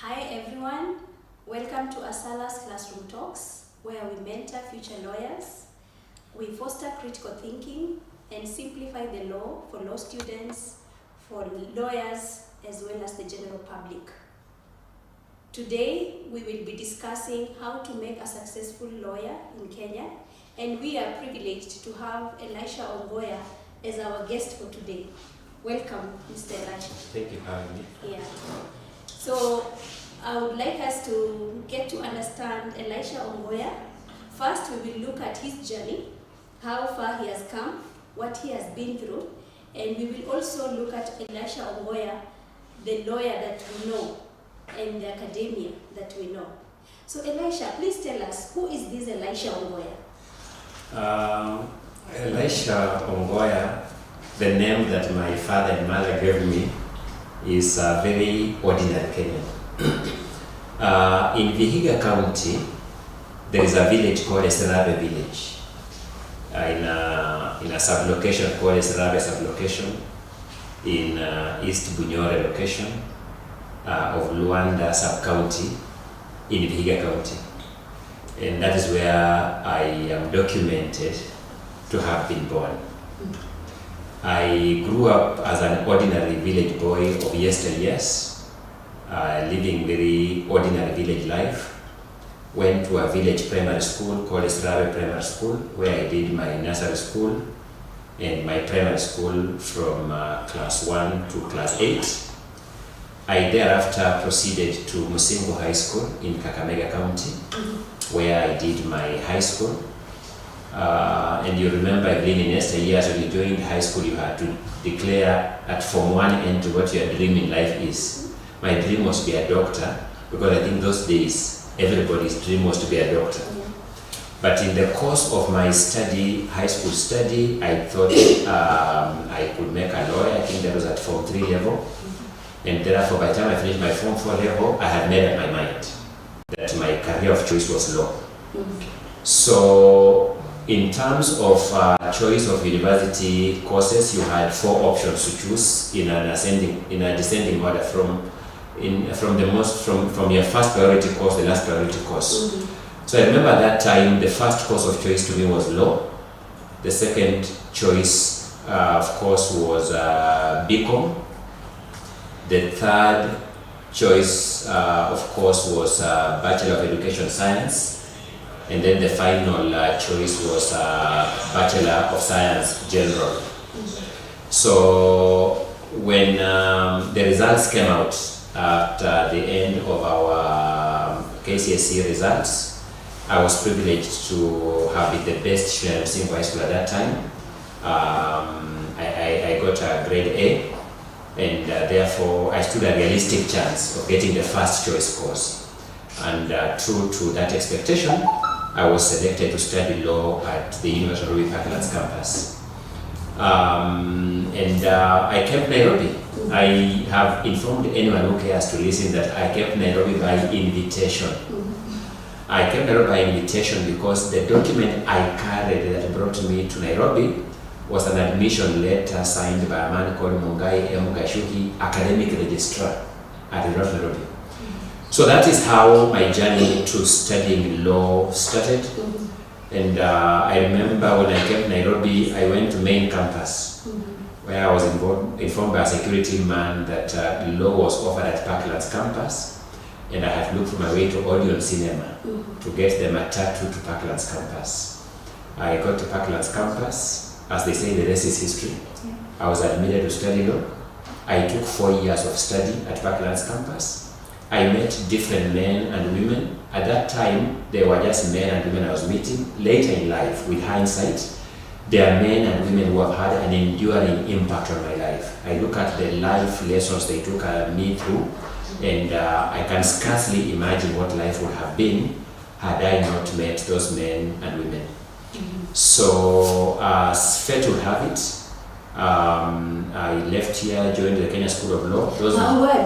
Hi everyone, welcome to Asaala's Classroom Talks, where we mentor future lawyers, we foster critical thinking and simplify the law for law students, for lawyers, as well as the general public. Today, we will be discussing how to make a successful lawyer in Kenya, and we are privileged to have Elisha Ongoya as our guest for today. Welcome, Mr. Elisha. Thank you for having me. Yeah. So I would like us to get to understand Elisha Ongoya. First, we will look at his journey, how far he has come, what he has been through, and we will also look at Elisha Ongoya, the lawyer that we know, and the academia that we know. So Elisha, please tell us, who is this Elisha Ongoya? Elisha Ongoya, the name that my father and mother gave me, is a very ordinary Kenyan. In Vihiga County, there is a village called Eserabe village. In a sublocation called Eserabe sublocation, in East Bunyore location of Luanda sub-county in Vihiga County. And that is where I am documented to have been born. I grew up as an ordinary village boy of yesteryears, living very ordinary village life. Went to a village primary school called Eserabe Primary School, where I did my nursery school and my primary school from class 1 to class 8. I thereafter proceeded to Musingo High School in Kakamega County, where I did my high school. And you remember, Evelyne, in yesteryears when you joined high school, you had to declare at Form 1 end what your dream in life is. My dream was to be a doctor, because I think those days everybody's dream was to be a doctor. Yeah. But in the course of my study, high school study, I thought I could make a lawyer. I think that was at Form 3 level. And therefore, by the time I finished my Form 4 level, I had made up my mind that my career of choice was law. So, in terms of choice of university courses, you had 4 options to choose in a descending order from your first priority course, the last priority course. So I remember at that time, the first course of choice to me was law. The second choice, of course, was BCom. The third choice, of course, was Bachelor of Education Science. And then the final choice was Bachelor of Science General. So when the results came out at the end of our KCSE results, I was privileged to have been the best student in Musingo High School at that time. I got a grade A, and therefore I stood a realistic chance of getting the first choice course. And true to that expectation, I was selected to study law at the University of Ruby Parklands campus. I kept Nairobi. I have informed anyone who cares to listen that I kept Nairobi by invitation. I kept Nairobi by invitation because the document I carried that brought me to Nairobi was an admission letter signed by a man called Mungai M. Gashuhi, academic registrar at the University of Nairobi. So that is how my journey to studying law started. And I remember when I came to Nairobi, I went to main campus, where I was informed by a security man that law was offered at Parklands campus, and I had looked for my way to Odeon Cinema to get the matatu to Parklands campus. I got to Parklands campus. As they say, the rest is history. Yeah. I was admitted to study law. I took 4 years of study at Parklands campus. I met different men and women. At that time, they were just men and women I was meeting. Later in life, with hindsight, there are men and women who have had an enduring impact on my life. I look at the life lessons they took me through, and I can scarcely imagine what life would have been had I not met those men and women. So, as fate would have it, I left here, joined the Kenya School of Law.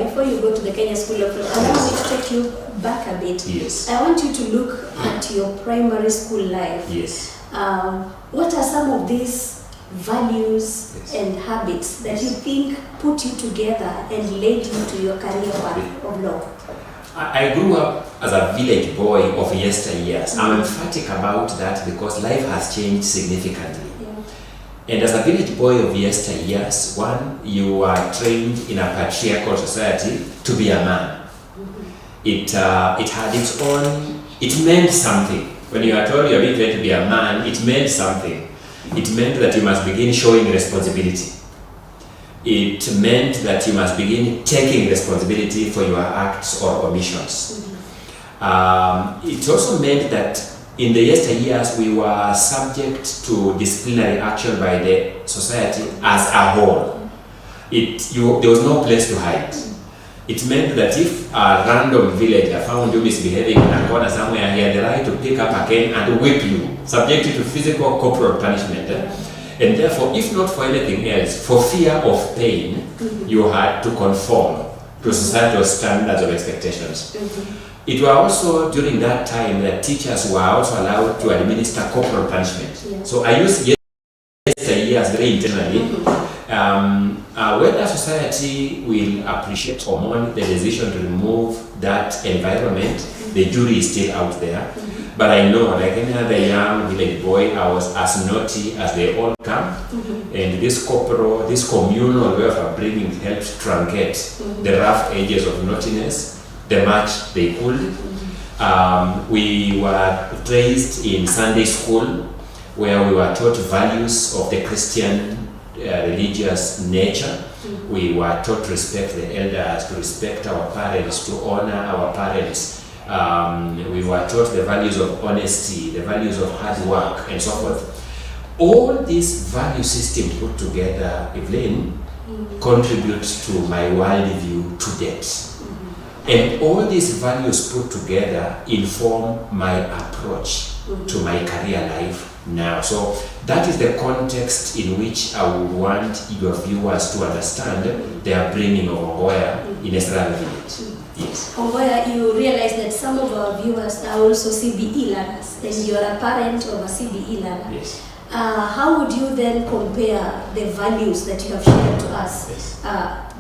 Before you go to the Kenya School of Law, I want to take you back a bit. Yes. I want you to look at your primary school life. Yes. What are some of these values and habits that you think put you together and led you to your career path of law? I grew up as a village boy of yesteryears. I'm emphatic about that because life has changed significantly. And as a village boy of yesteryears, one, you are trained in a patriarchal society to be a man. It had its own, it meant something. When you are told you are being trained to be a man, it meant something. It meant that you must begin showing responsibility. It meant that you must begin taking responsibility for your acts or omissions. It also meant that in the yesteryears, we were subject to disciplinary action by the society as a whole. There was no place to hide. It meant that if a random villager found you misbehaving in a corner somewhere, he had the right to pick up a cane and whip you, subject you to physical corporal punishment. And therefore, if not for anything else, for fear of pain, you had to conform to societal standards of expectations. It was also during that time that teachers were also allowed to administer corporal punishment. So I use yesteryears very intentionally. Whether society will appreciate or mourn the decision to remove that environment, the jury is still out there. But I know, like any other young village boy, I was as naughty as they all come. And this communal way of upbringing helped truncate the rough edges of naughtiness, the much they could. We were raised in Sunday school, where we were taught values of the Christian religious nature. We were taught to respect the elders, to respect our parents, to honor our parents. We were taught the values of honesty, the values of hard work, and so forth. All these value systems put together, Evelyne, contribute to my worldview to date. And all these values put together inform my approach to my career life now. So that is the context in which I would want your viewers to understand the upbringing of Ongoya in Asaala village. Yes. Ongoya, you realize that some of our viewers are also CBE learners, and you are a parent of a CBE learner. Yes. How would you then compare the values that you have shared to us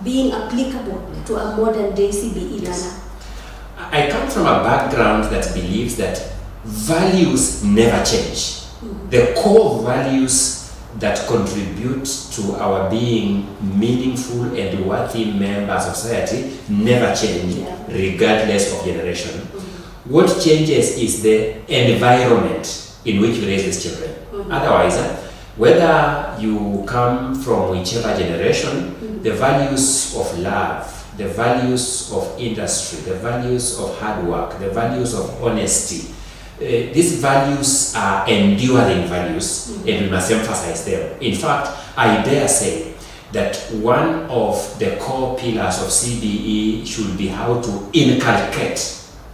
being applicable to a modern day CBE learner? I come from a background that believes that values never change. The core values that contribute to our being meaningful and worthy members of society never change, regardless of generation. What changes is the environment in which we raise these children. Otherwise, whether you come from whichever generation, the values of love, the values of industry, the values of hard work, the values of honesty, these values are enduring values, and we must emphasize them. In fact, I dare say that one of the core pillars of CBE should be how to inculcate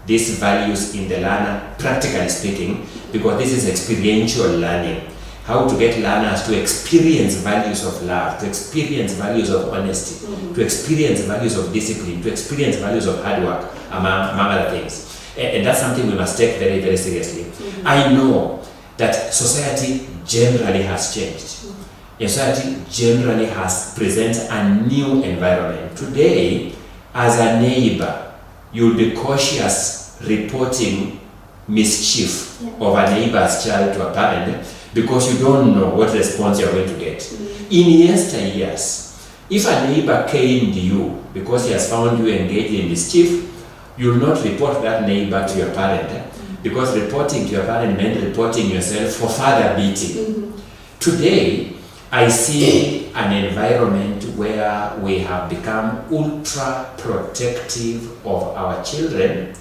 these values in the learner, practically speaking, because this is experiential learning. How to get learners to experience values of love, to experience values of honesty, to experience values of discipline, to experience values of hard work, among other things. And that's something we must take very, very seriously. I know that society generally has changed. And society generally has presents a new environment. Today, as a neighbor, you'll be cautious reporting mischief of a neighbor's child to a parent because you don't know what response you're going to get. In yesteryears, if a neighbor caned you because he has found you engaged in mischief, you will not report that neighbor to your parent, because reporting to your parent meant reporting yourself for further beating. Today, I see an environment where we have become ultra protective of our children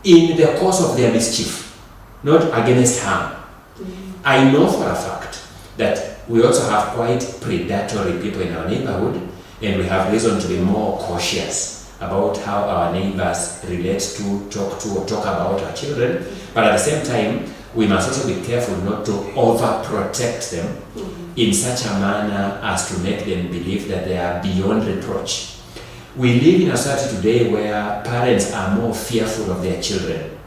in the course of their mischief, not against harm. I know for a fact that we also have quite predatory people in our neighborhood, and we have reason to be more cautious about how our neighbors relate to, talk about our children. But at the same time, we must also be careful not to overprotect them in such a manner as to make them believe that they are beyond reproach. We live in a society today where parents are more fearful of their children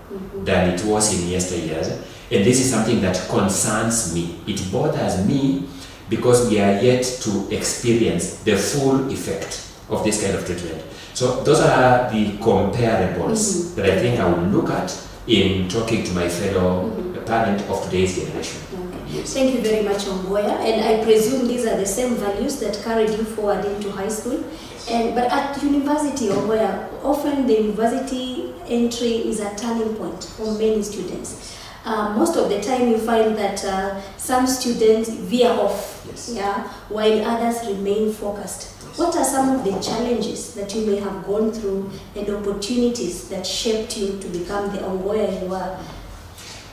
than it was in yesteryears. And this is something that concerns me. It bothers me because we are yet to experience the full effect of this kind of treatment. So those are the comparables that I think I would look at in talking to my fellow parent of today's generation. Okay. Yes. Thank you very much, Ongoya. And I presume these are the same values that carried you forward into high school. But at university, Ongoya, often the university entry is a turning point for many students. Most of the time you find that some students veer off, while others remain focused. What are some of the challenges that you may have gone through and opportunities that shaped you to become the Ongoya you are?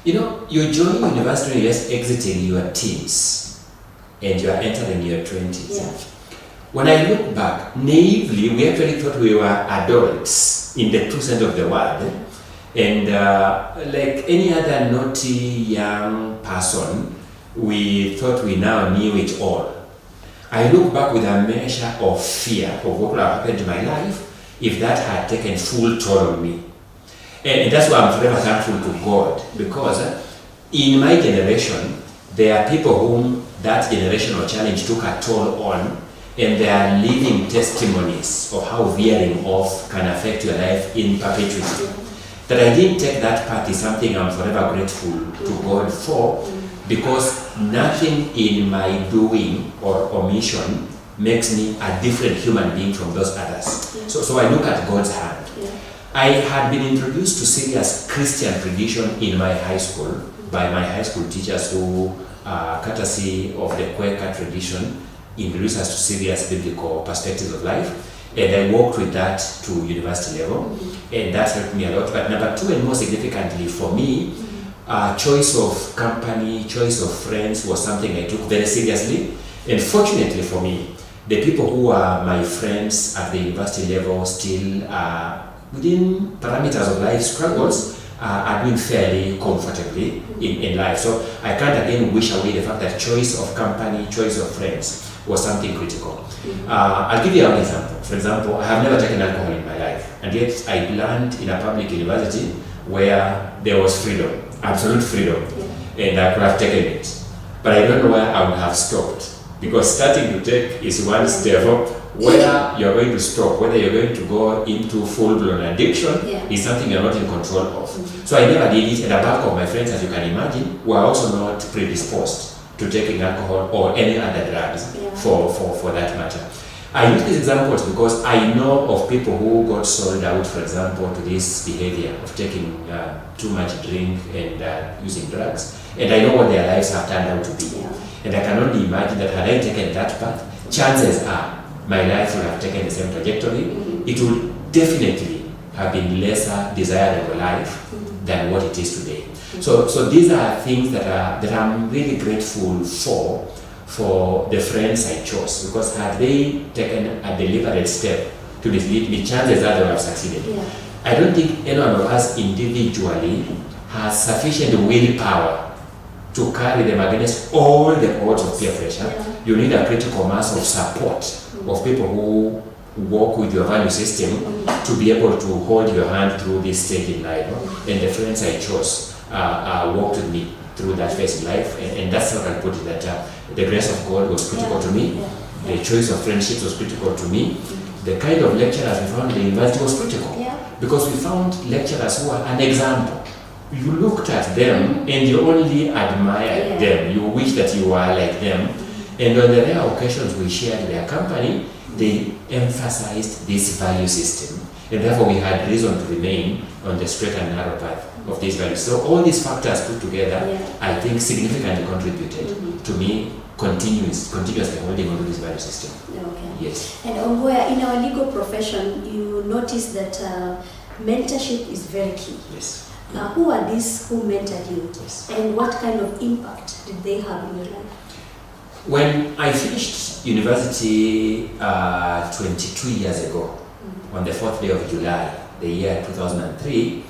You know, you join university, you're just exiting your teens and you are entering your 20s. Yeah. When I look back, naively, we actually thought we were adults in the true sense of the word. And like any other naughty young person, we thought we now knew it all. I look back with a measure of fear of what would have happened to my life if that had taken full toll on me. And that's why I'm forever thankful to God, because in my generation, there are people whom that generational challenge took a toll on, and they are living testimonies of how veering off can affect your life in perpetuity. That I didn't take that path is something I'm forever grateful to God for, because nothing in my doing or omission makes me a different human being from those others. So I look at God's hand. I had been introduced to serious Christian tradition in my high school by my high school teachers who, courtesy of the Quaker tradition, introduced us to serious biblical perspectives of life. And I worked with that to university level, and that helped me a lot. But number two, and more significantly for me, choice of company, choice of friends was something I took very seriously. And fortunately for me, the people who are my friends at the university level still within parameters of life struggles are doing fairly comfortably in life. So I can't again wish away the fact that choice of company, choice of friends was something critical. I'll give you an example. For example, I have never taken alcohol in my life, and yet I learned in a public university where there was freedom, absolute freedom, and I could have taken it. But I don't know where I would have stopped, because starting to take is one step up. Whether you're going to stop, whether you're going to go into full-blown addiction is something you're not in control of. So I never did it, and a bulk of my friends, as you can imagine, were also not predisposed to taking alcohol or any other drugs for that matter. I use these examples because I know of people who got sold out, for example, to this behavior of taking too much drink and using drugs. And I know what their lives have turned out to be. And I can only imagine that had I taken that path, chances are my life would have taken the same trajectory. It would definitely have been lesser desirable life than what it is today. So these are things that I'm really grateful for the friends I chose, because had they taken a deliberate step to mislead me, chances are they would have succeeded. I don't think any one of us individually has sufficient willpower to carry them against all the odds of peer pressure. You need a critical mass of support of people who walk with your value system to be able to hold your hand through this stage in life. And the friends I chose walked with me through that phase in life, and that's how I can put it, that the grace of God was critical to me, the choice of friendships was critical to me, the kind of lecturers we found in the university was critical, because we found lecturers who are an example. You looked at them and you only admired them, you wish that you were like them, and on the rare occasions we shared their company, they emphasized this value system, and therefore we had reason to remain on the straight and narrow path of these values. So all these factors put together, I think significantly contributed to me continuously holding on to this value system. Yes. And Ongoya, in our legal profession, you notice that mentorship is very key. Yes. Who are these who mentored you, and what kind of impact did they have in your life? When I finished university 22 years ago, on the 4th day of July, the year 2003,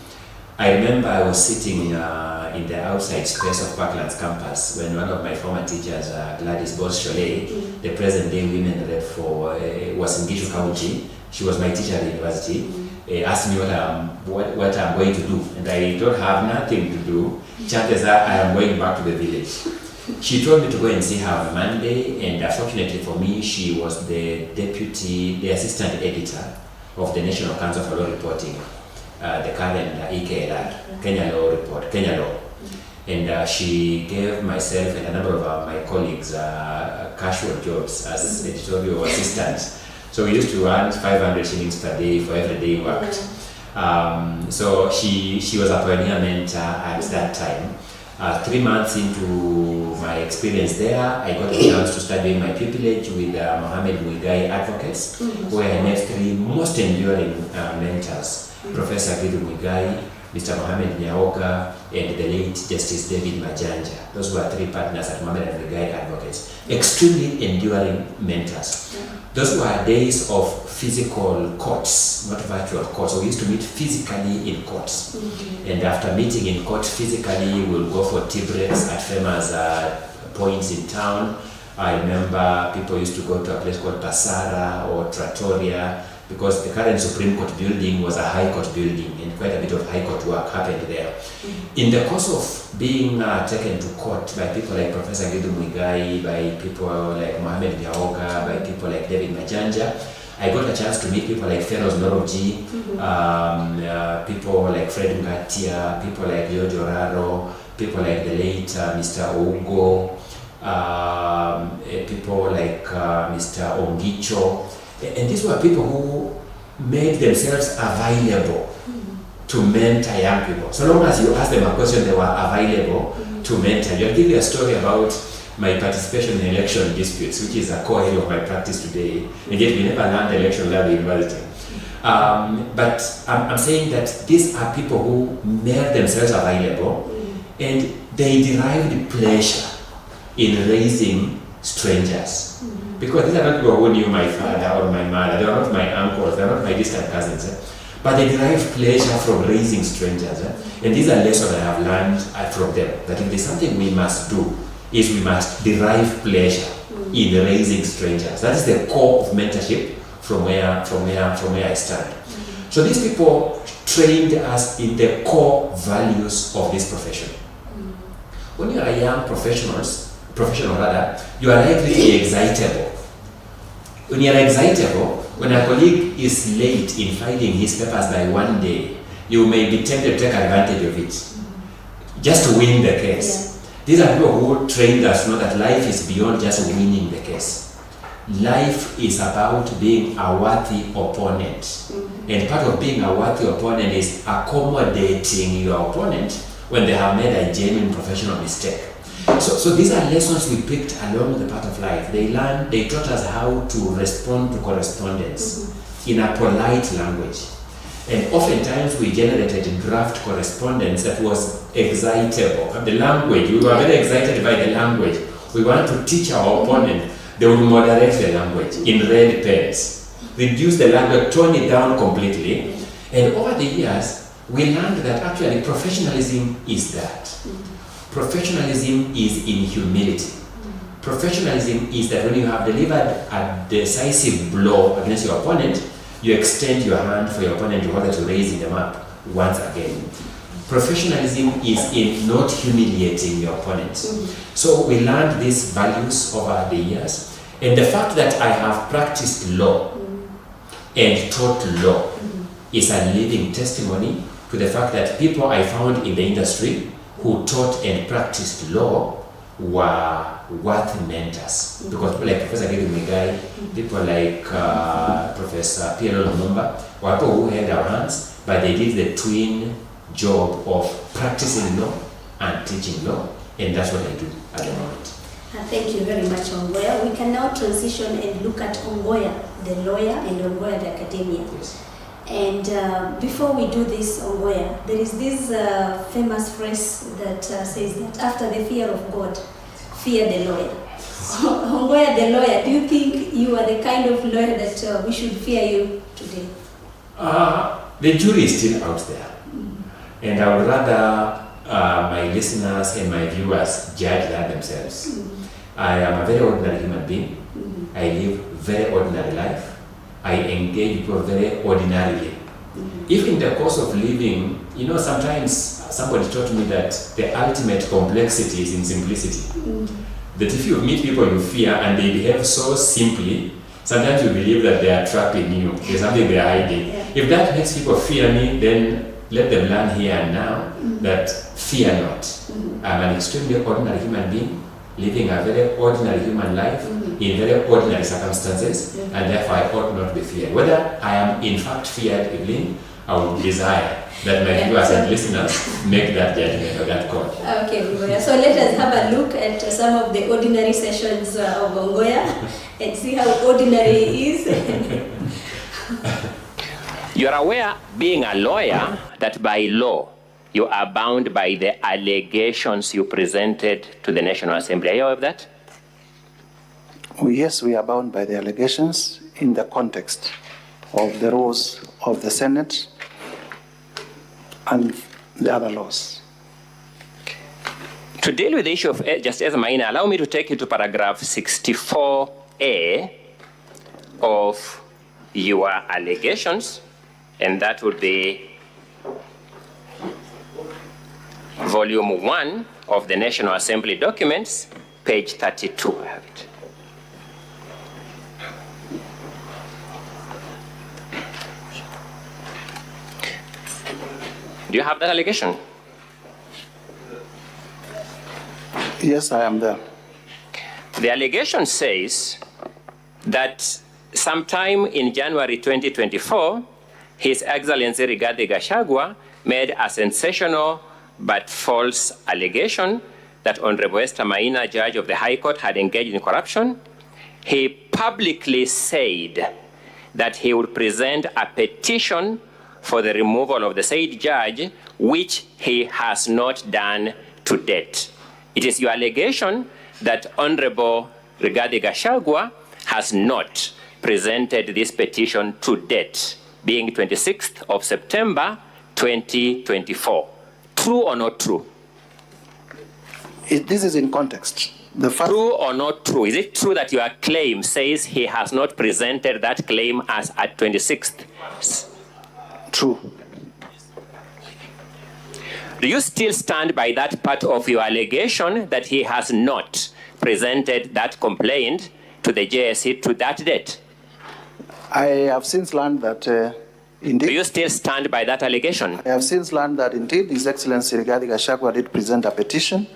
I remember I was sitting in the outside space of Parklands campus when one of my former teachers, Gladys Boss-Cholet, the present day women rep for was in Gishu County. She was my teacher at the university. Asked me what I'm going to do, and I don't have nothing to do. Chances are I am going back to the village. She told me to go and see her on Monday, and fortunately for me, she was the assistant editor of the National Council for Law Reporting, the current EKLR, Kenya Law Report, Kenya Law. And she gave myself and a number of my colleagues casual jobs as editorial assistants. So we used to earn 500 shillings per day for every day worked. So she was a pioneer mentor at that time. 3 months into my experience there, I got a chance to start doing my pupillage with Mohammed Muigai advocates, where I met 3 most enduring mentors, Professor Gidu Muigai, Mr. Mohammed Nyaoga, and the late Justice David Majanja. Those were 3 partners at Mohammed Muigai advocates. Extremely enduring mentors. Those were days of physical courts, not virtual courts. So we used to meet physically in courts. And after meeting in court physically, we'll go for tea breaks at famous points in town. I remember people used to go to a place called Pasara or Trattoria, because the current Supreme Court building was a High Court building, and quite a bit of High Court work happened there. In the course of being taken to court by people like Professor Gidu Muigai, by people like Mohammed Nyaoga, by people like David Majanja, I got a chance to meet people like Feroz Noroji, people like Fred Ngatia, people like Jojo Raro, people like the late Mr. Ugo, people like Mr. Ongicho. And these were people who made themselves available to mentor young people. So long as you ask them a question, they were available to mentor you. I'll give you a story about my participation in election disputes, which is a core area of my practice today. And yet we never learned election law at university. But I'm saying that these are people who made themselves available, and they derived pleasure in raising strangers. Because these are not people who knew my father or my mother, they are not my uncles, they are not my distant cousins. But they derive pleasure from raising strangers. And these are lessons I have learned from them. That if there's something we must do, is we must derive pleasure in raising strangers. That is the core of mentorship from where I stand. So these people trained us in the core values of this profession. When you are a young professional, you are likely to be excitable. When you are excitable, when a colleague is late in filing his papers by 1 day, you may be tempted to take advantage of it, just to win the case. These are people who trained us to know that life is beyond just winning the case. Life is about being a worthy opponent. And part of being a worthy opponent is accommodating your opponent when they have made a genuine professional mistake. So these are lessons we picked along the path of life. They taught us how to respond to correspondence in a polite language. And oftentimes we generated draft correspondence that was excitable. The language, we were very excited by the language. We want to teach our opponent. They would moderate the language in red pens, reduce the language, tone it down completely. And over the years, we learned that actually professionalism is that. Professionalism is in humility. Professionalism is that when you have delivered a decisive blow against your opponent, you extend your hand for your opponent in order to raise them up once again. Professionalism is in not humiliating your opponents. So we learned these values over the years. And the fact that I have practiced law and taught law is a living testimony to the fact that people I found in the industry who taught and practiced law were worthy mentors. Because people like Professor Gidu Muigai, people like Professor Pierre Lumumba, were people who held our hands, but they did the twin job of practicing law and teaching law, and that's what I do at the moment. Thank you very much, Ongoya. We can now transition and look at Ongoya, the lawyer, and Ongoya, the academia. Yes. And before we do this, Ongoya, there is this famous phrase that says that after the fear of God, fear the lawyer. Ongoya, the lawyer, do you think you are the kind of lawyer that we should fear you today? The jury is still out there. And I would rather my listeners and my viewers judge that themselves. I am a very ordinary human being. I live very ordinary life. I engage people very ordinarily. if in the course of living, you know, sometimes somebody taught me that the ultimate complexity is in simplicity. That if you meet people you fear and they behave so simply, sometimes you believe that they are trapping you. There's something they are hiding. Yeah. If that makes people fear me, then let them learn here and now that fear not. I'm an extremely ordinary human being, living a very ordinary human life in very ordinary circumstances, and therefore I ought not be feared. Whether I am in fact feared, Evelyne, I would desire that my viewers and listeners make that judgment or that call. Okay, Ongoya. So let us have a look at some of the ordinary sessions of Ongoya and see how ordinary it is. You are aware, being a lawyer, that by law, you are bound by the allegations you presented to the National Assembly. Are you aware of that? Oh, yes, we are bound by the allegations in the context of the rules of the Senate and the other laws. To deal with the issue of Justice Maina, allow me to take you to paragraph 64A of your allegations, and that would be volume 1 of the National Assembly documents, page 32. I have it. Do you have that allegation? Yes, I am there. The allegation says that sometime in January 2024, His Excellency Rigathi Gachagua made a sensational but false allegation that Honorable Esther Maina, judge of the High Court, had engaged in corruption. He publicly said that he would present a petition for the removal of the said judge, which he has not done to date. It is your allegation that Honorable Rigathi Gachagua has not presented this petition to date, being 26th of September 2024. True or not true? This is in context. True or not true? Is it true that your claim says he has not presented that claim as at 26th? True. Do you still stand by that part of your allegation that he has not presented that complaint to the JSC to that date? I have since learned that indeed. Do you still stand by that allegation? I have since learned that indeed His Excellency Rigathi Gachagua did present a petition,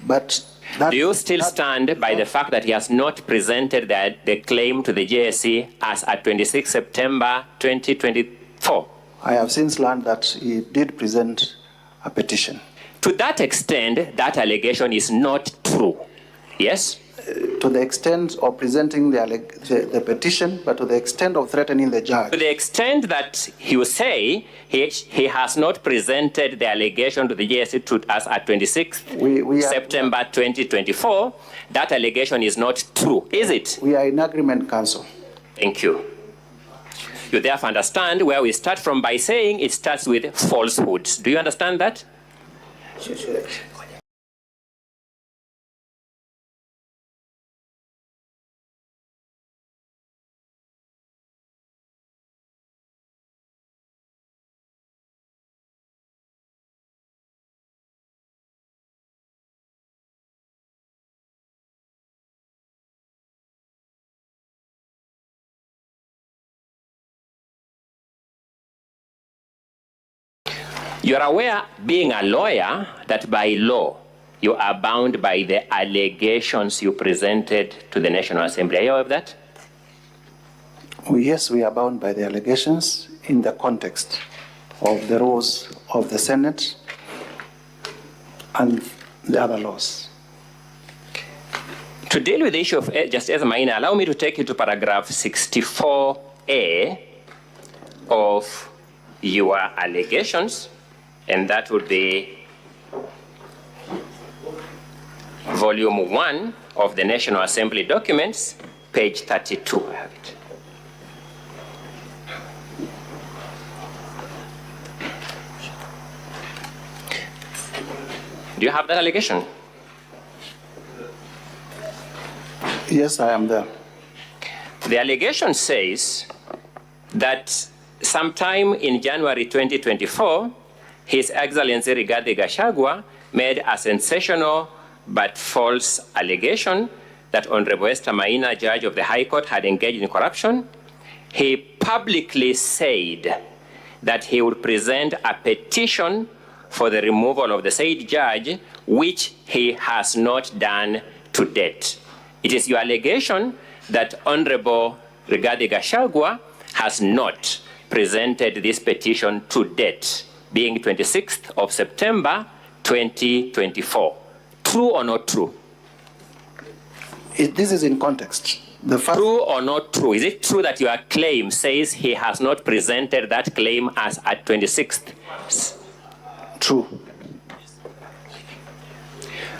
but that, do you still stand by the fact that he has not presented the claim to the JSC as at 26 September 2024? I have since learned that he did present a petition. To that extent, that allegation is not true. Yes? To the extent of presenting the petition, but to the extent of threatening the judge. To the extent that you say he has not presented the allegation to the JSC to us at 26th September 2024, that allegation is not true, is it? We are in agreement, Counsel. Thank you. You therefore understand where we start from by saying it starts with falsehoods. Do you understand that? Sure. You are aware, being a lawyer, that by law, you are bound by the allegations you presented to the National Assembly. Are you aware of that? Oh, yes, we are bound by the allegations in the context of the rules of the Senate and the other laws. To deal with the issue of Justice Maina, allow me to take you to paragraph 64A of your allegations, and that would be volume 1 of the National Assembly documents, page 32. I have it. Do you have that allegation? Yes, I am there. The allegation says that sometime in January 2024, His Excellency Rigathi Gachagua made a sensational but false allegation that Honorable Esther Maina, judge of the High Court, had engaged in corruption. He publicly said that he would present a petition for the removal of the said judge, which he has not done to date. It is your allegation that Honorable Rigathi Gachagua has not presented this petition to date, being 26th of September 2024. True or not true? This is in context. True or not true? Is it true that your claim says he has not presented that claim as at 26th? True.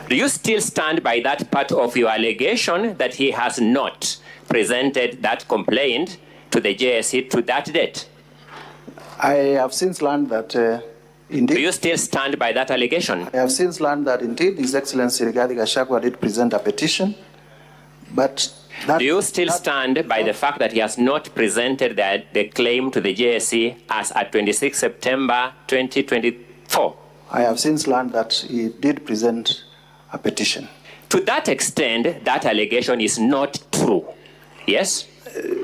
Do you still stand by that part of your allegation that he has not presented that complaint to the JSC to that date? I have since learned that indeed. Do you still stand by that allegation? I have since learned that indeed His Excellency Rigathi Gachagua did present a petition, but that, do you still stand by the fact that he has not presented the claim to the JSC as at 26 September 2024? I have since learned that he did present a petition. To that extent, that allegation is not true. Yes?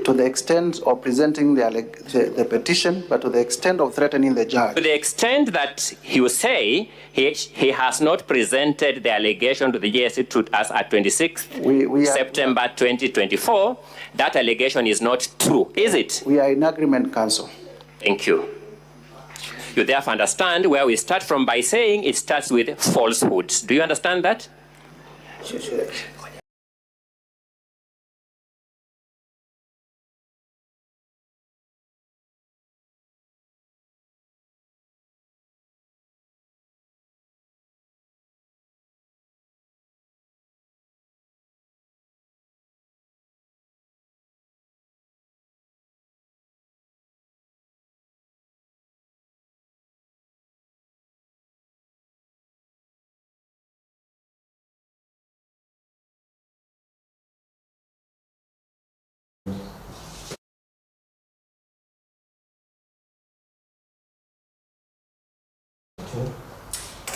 To the extent of presenting the petition, but to the extent of threatening the judge. To the extent that you say he has not presented the allegation to the JSC to us at 26th September 2024, that allegation is not true, is it? We are in agreement, Counsel. Thank you. You therefore understand where we start from by saying it starts with falsehoods. Do you understand that? Sure.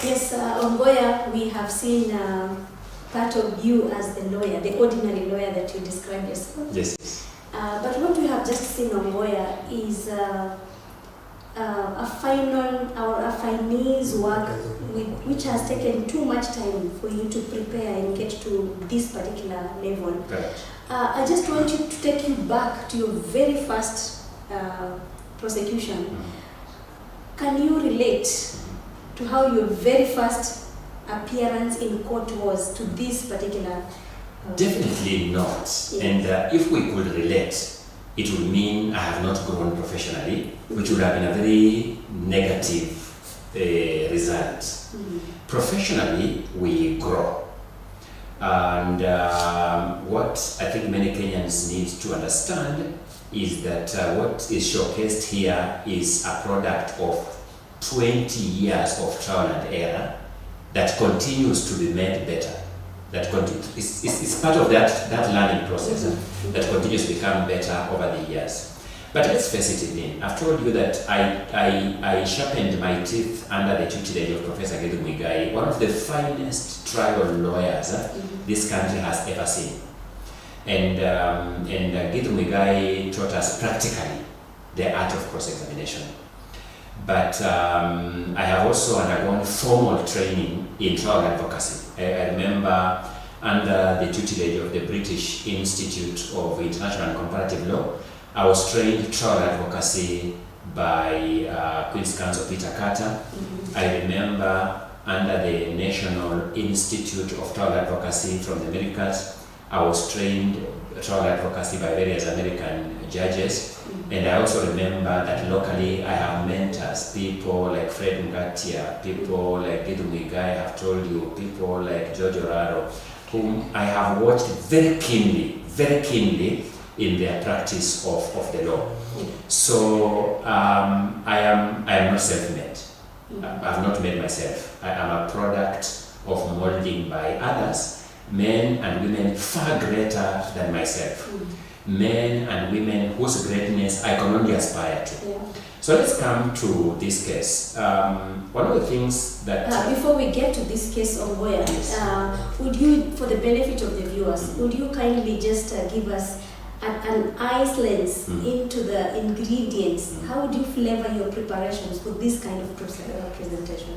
Yes, Ongoya, we have seen part of you as the lawyer, the ordinary lawyer that you described yourself. Yes. But what we have just seen, Ongoya, is a final or a finee's work which has taken too much time for you to prepare and get to this particular level. Right. I just want you to take you back to your very first prosecution. Can you relate to how your very first appearance in court was to this particular? Definitely not. Yes. And if we could relate, it would mean I have not grown professionally, which would have been a very negative result. Professionally, we grow. And what I think many Kenyans need to understand is that what is showcased here is a product of 20 years of trial and error that continues to be made better. That it's part of that learning process that continues to become better over the years. But let's face it, Evelyne, I've told you that I sharpened my teeth under the tutelage of Professor Githu Muigai, one of the finest trial lawyers this country has ever seen. And Githu Muigai taught us practically the art of cross-examination. But I have also undergone formal training in trial advocacy. I remember under the tutelage of the British Institute of International and Comparative Law, I was trained trial advocacy by Queen's Counsel Peter Carter. I remember under the National Institute of Trial Advocacy from the Americas, I was trained trial advocacy by various American judges. And I also remember that locally I have mentors, people like Fred Ngatia, people like Githu Muigai, I have told you, people like George Oraro, whom I have watched very keenly in their practice of the law. So I am not self-made. I have not made myself. I am a product of molding by others, men and women far greater than myself. men and women whose greatness I can only aspire to. Yeah. So let's come to this case. One of the things that... before we get to this case, Ongoya, would you, for the benefit of the viewers, would you kindly just give us an eyes lens into the ingredients? How would you flavor your preparations for this kind of presentation?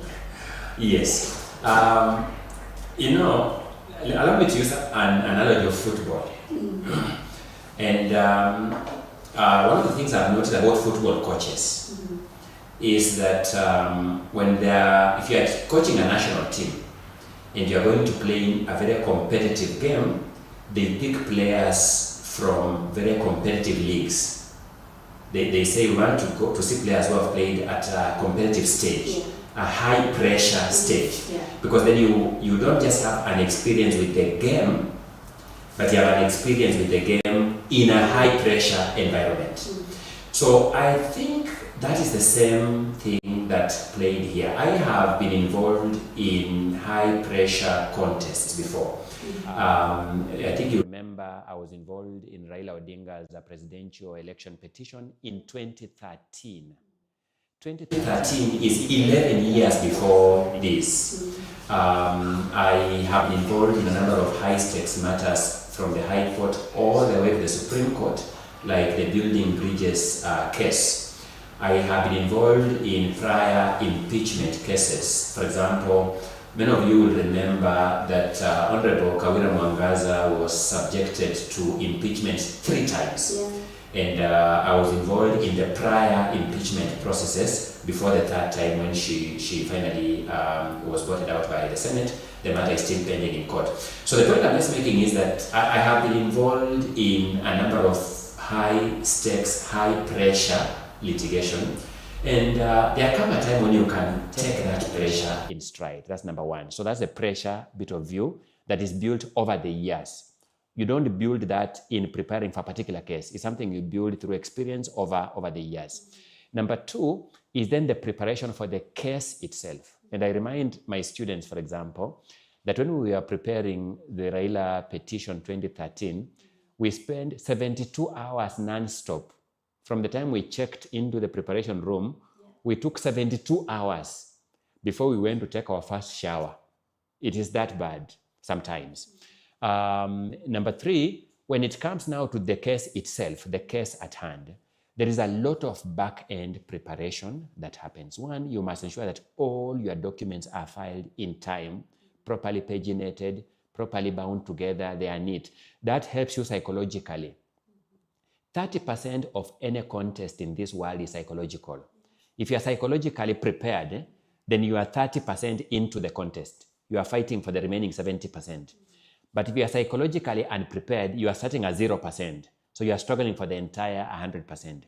Yes. You know, allow me to use an analogy of football. And one of the things I've noticed about football coaches is that if you're coaching a national team and you're going to play a very competitive game, they pick players from very competitive leagues. They say we want to go to see players who have played at a competitive stage, a high pressure stage, because then you don't just have an experience with the game, but you have an experience with the game in a high pressure environment. So I think that is the same thing that played here. I have been involved in high pressure contests before. I think you remember I was involved in Raila Odinga's presidential election petition in 2013. 2013 is 11 years before this. I have been involved in a number of high stakes matters from the High Court all the way to the Supreme Court, like the building bridges case. I have been involved in prior impeachment cases. For example, many of you will remember that Honorable Kawira Mwangaza was subjected to impeachment 3 times. And I was involved in the prior impeachment processes before the 3rd time when she finally was voted out by the Senate. The matter is still pending in court. So the point I'm just making is that I have been involved in a number of high stakes, high pressure litigation. And there come a time when you can take that pressure in stride. That's number one. So that's the pressure bit of view that is built over the years. You don't build that in preparing for a particular case. It's something you build through experience over the years. Number 2 is then the preparation for the case itself. And I remind my students, for example, that when we were preparing the Raila petition 2013, we spent 72 hours non-stop. From the time we checked into the preparation room, we took 72 hours before we went to take our first shower. It is that bad sometimes. Number 3, when it comes now to the case itself, the case at hand, there is a lot of back-end preparation that happens. One, you must ensure that all your documents are filed in time, properly paginated, properly bound together, they are neat. That helps you psychologically. 30% of any contest in this world is psychological. If you are psychologically prepared, then you are 30% into the contest. You are fighting for the remaining 70%. But if you are psychologically unprepared, you are starting at 0%. So you are struggling for the entire 100%.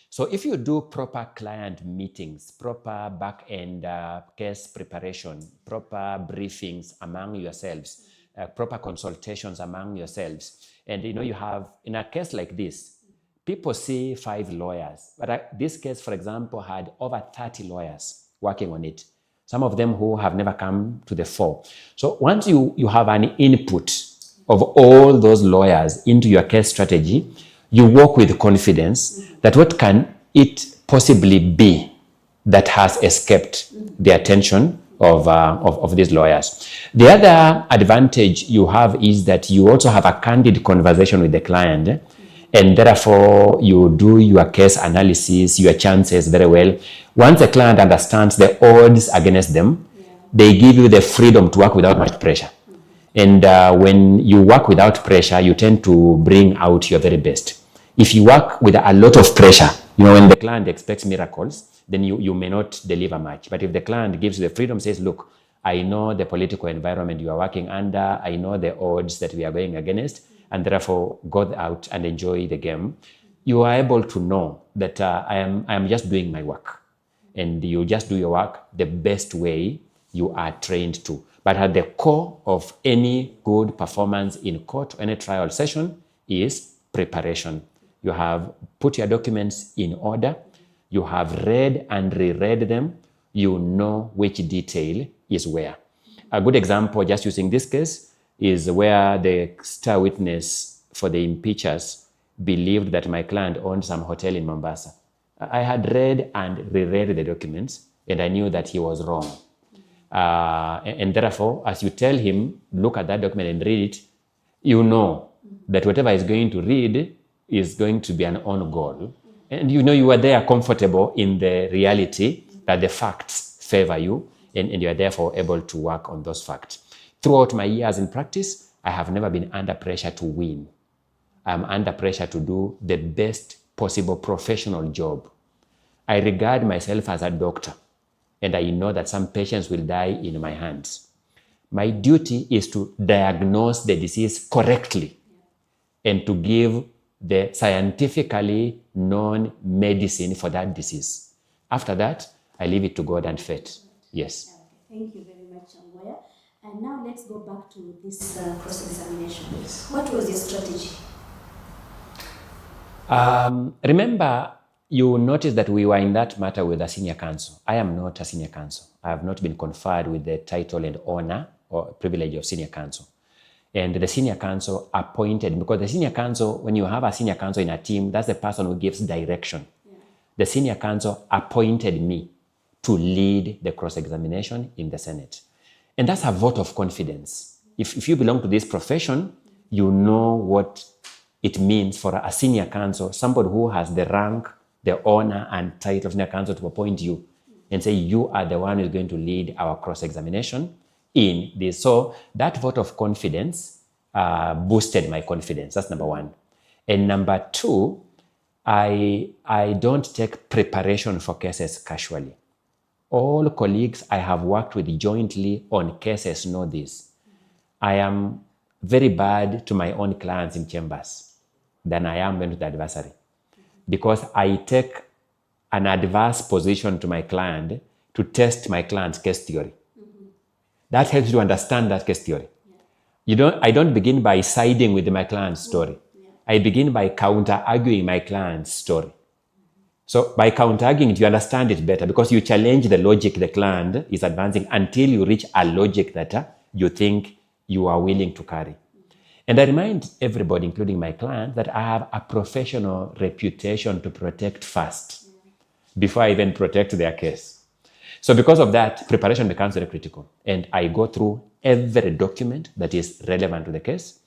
So if you do proper client meetings, proper back-end case preparation, proper briefings among yourselves, proper consultations among yourselves, and you have, in a case like this, people see 5 lawyers. But this case, for example, had over 30 lawyers working on it. Some of them who have never come to the fore. So once you have an input of all those lawyers into your case strategy, you work with confidence that what can it possibly be that has escaped the attention of these lawyers. The other advantage you have is that you also have a candid conversation with the client, and therefore you do your case analysis, your chances very well. Once the client understands the odds against them, they give you the freedom to work without much pressure. And when you work without pressure, you tend to bring out your very best. If you work with a lot of pressure, when the client expects miracles, then you may not deliver much. But if the client gives you the freedom, says, look, I know the political environment you are working under, I know the odds that we are going against, and therefore go out and enjoy the game, you are able to know that I am just doing my work. And you just do your work the best way you are trained to. But at the core of any good performance in court, any trial session, is preparation. You have put your documents in order. You have read and reread them. You know which detail is where. A good example, just using this case, is where the star witness for the impeachers believed that my client owned some hotel in Mombasa. I had read and reread the documents, and I knew that he was wrong. And therefore, as you tell him, look at that document and read it, you know that whatever he's going to read is going to be an own goal. And you know you are there comfortable in the reality that the facts favor you, and you are therefore able to work on those facts. Throughout my years in practice, I have never been under pressure to win. I'm under pressure to do the best possible professional job. I regard myself as a doctor, and I know that some patients will die in my hands. My duty is to diagnose the disease correctly and to give the scientifically known medicine for that disease. After that, I leave it to God and fate. Yes. Thank you very much, Ongoya. And now let's go back to this cross-examination. What was your strategy? Remember, you noticed that we were in that matter with a senior counsel. I am not a senior counsel. I have not been conferred with the title and honor or privilege of senior counsel. And the senior counsel appointed, because the senior counsel, when you have a senior counsel in a team, that's the person who gives direction. Yeah. The senior counsel appointed me to lead the cross-examination in the Senate. And that's a vote of confidence. If you belong to this profession, you know what it means for a senior counsel, somebody who has the rank, the honor and title of senior counsel, to appoint you and say, you are the one who is going to lead our cross-examination in this. So that vote of confidence boosted my confidence. That's number one. And number two, I don't take preparation for cases casually. All colleagues I have worked with jointly on cases know this. I am very bad to my own clients in chambers than I am to the adversary, because I take an adverse position to my client to test my client's case theory. That helps you to understand that case theory. I don't begin by siding with my client's story. I begin by counter-arguing my client's story. So by counter-arguing it, you understand it better because you challenge the logic the client is advancing until you reach a logic that you think you are willing to carry. And I remind everybody, including my client, that I have a professional reputation to protect first before I even protect their case. So because of that, preparation becomes very critical. And I go through every document that is relevant to the case.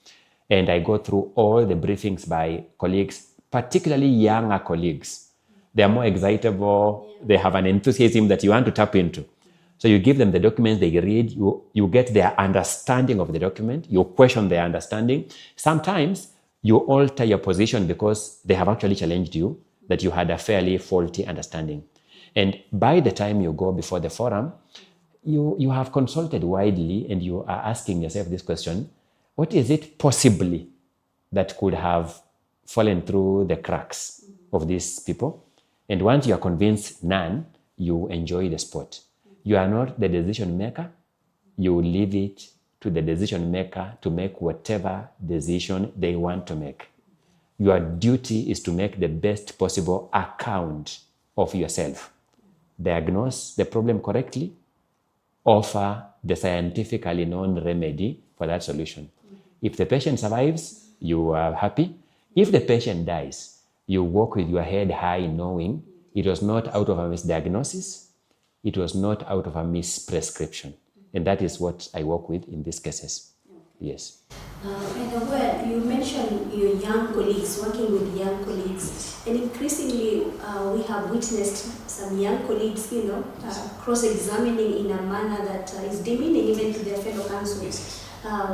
And I go through all the briefings by colleagues, particularly younger colleagues. They are more excitable. They have an enthusiasm that you want to tap into. So you give them the documents, they read, you get their understanding of the document, you question their understanding. Sometimes you alter your position because they have actually challenged you, that you had a fairly faulty understanding. And by the time you go before the forum, you have consulted widely and you are asking yourself this question: what is it possibly that could have fallen through the cracks of these people? And once you are convinced none, you enjoy the sport. You are not the decision maker. You leave it to the decision maker to make whatever decision they want to make. Your duty is to make the best possible account of yourself. Diagnose the problem correctly, offer the scientifically known remedy for that solution. If the patient survives, you are happy. If the patient dies, you walk with your head high, knowing it was not out of a misdiagnosis, it was not out of a misprescription. And that is what I work with in these cases. Yes. And well, you mentioned your young colleagues, working with young colleagues, and increasingly we have witnessed some young colleagues, cross-examining in a manner that is demeaning even to their fellow counsels,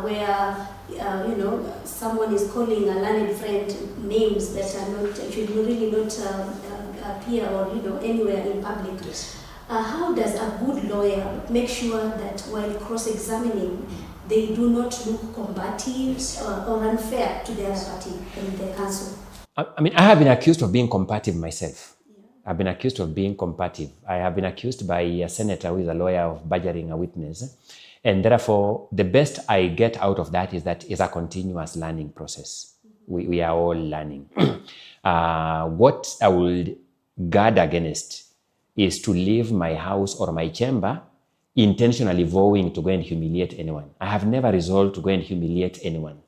where someone is calling a learned friend names that are not should really not appear or anywhere in public. Yes. How does a good lawyer make sure that while cross-examining, they do not look combative or unfair to the other party and their counsel? I have been accused of being combative myself. I've been accused of being combative. I have been accused by a senator who is a lawyer of badgering a witness. And therefore, the best I get out of that is that it's a continuous learning process. We are all learning. What I would guard against is to leave my house or my chamber intentionally vowing to go and humiliate anyone. I have never resolved to go and humiliate anyone.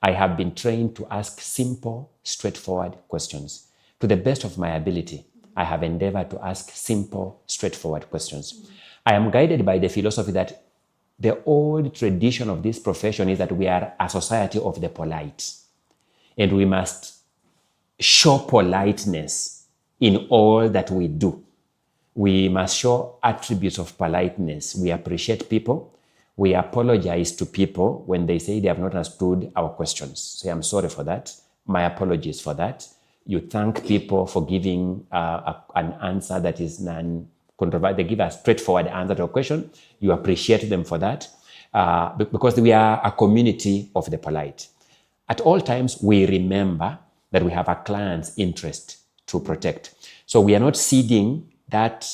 I have been trained to ask simple, straightforward questions. To the best of my ability, I have endeavored to ask simple, straightforward questions. I am guided by the philosophy that the old tradition of this profession is that we are a society of the polite, and we must show politeness in all that we do. We must show attributes of politeness. We appreciate people. We apologize to people when they say they have not understood our questions. Say, I'm sorry for that. My apologies for that. You thank people for giving an answer that is non-controversial. They give a straightforward answer to a question. You appreciate them for that because we are a community of the polite. At all times, we remember that we have a client's interest to protect. So we are not ceding that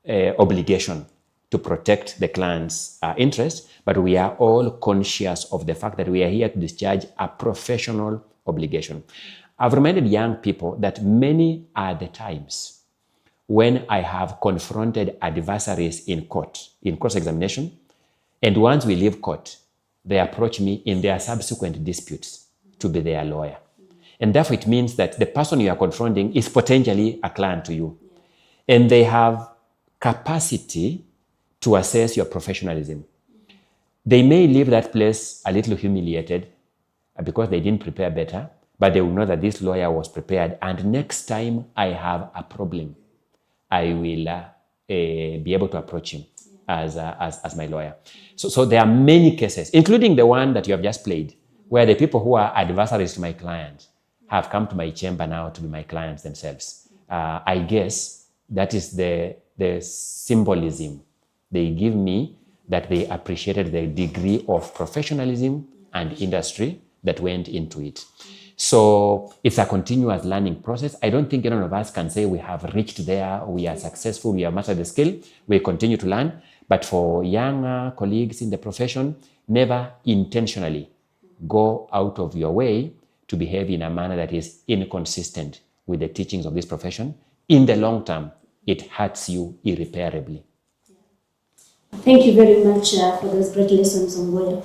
obligation to protect the client's interest, but we are all conscious of the fact that we are here to discharge a professional obligation. I've reminded young people that many are the times when I have confronted adversaries in court, in cross-examination, and once we leave court, they approach me in their subsequent disputes to be their lawyer. And therefore, it means that the person you are confronting is potentially a client to you. And they have capacity to assess your professionalism. They may leave that place a little humiliated because they didn't prepare better, but they will know that this lawyer was prepared. And next time I have a problem, I will be able to approach him as my lawyer. So there are many cases, including the one that you have just played, where the people who are adversaries to my client have come to my chamber now to be my clients themselves. I guess that is the symbolism they give me, that they appreciated the degree of professionalism and industry that went into it. So it's a continuous learning process. I don't think any of us can say we have reached there, we are successful, we have mastered the skill. We continue to learn. But for younger colleagues in the profession, never intentionally go out of your way to behave in a manner that is inconsistent with the teachings of this profession. In the long term, it hurts you irreparably. Thank you very much for those great lessons, Ongoya.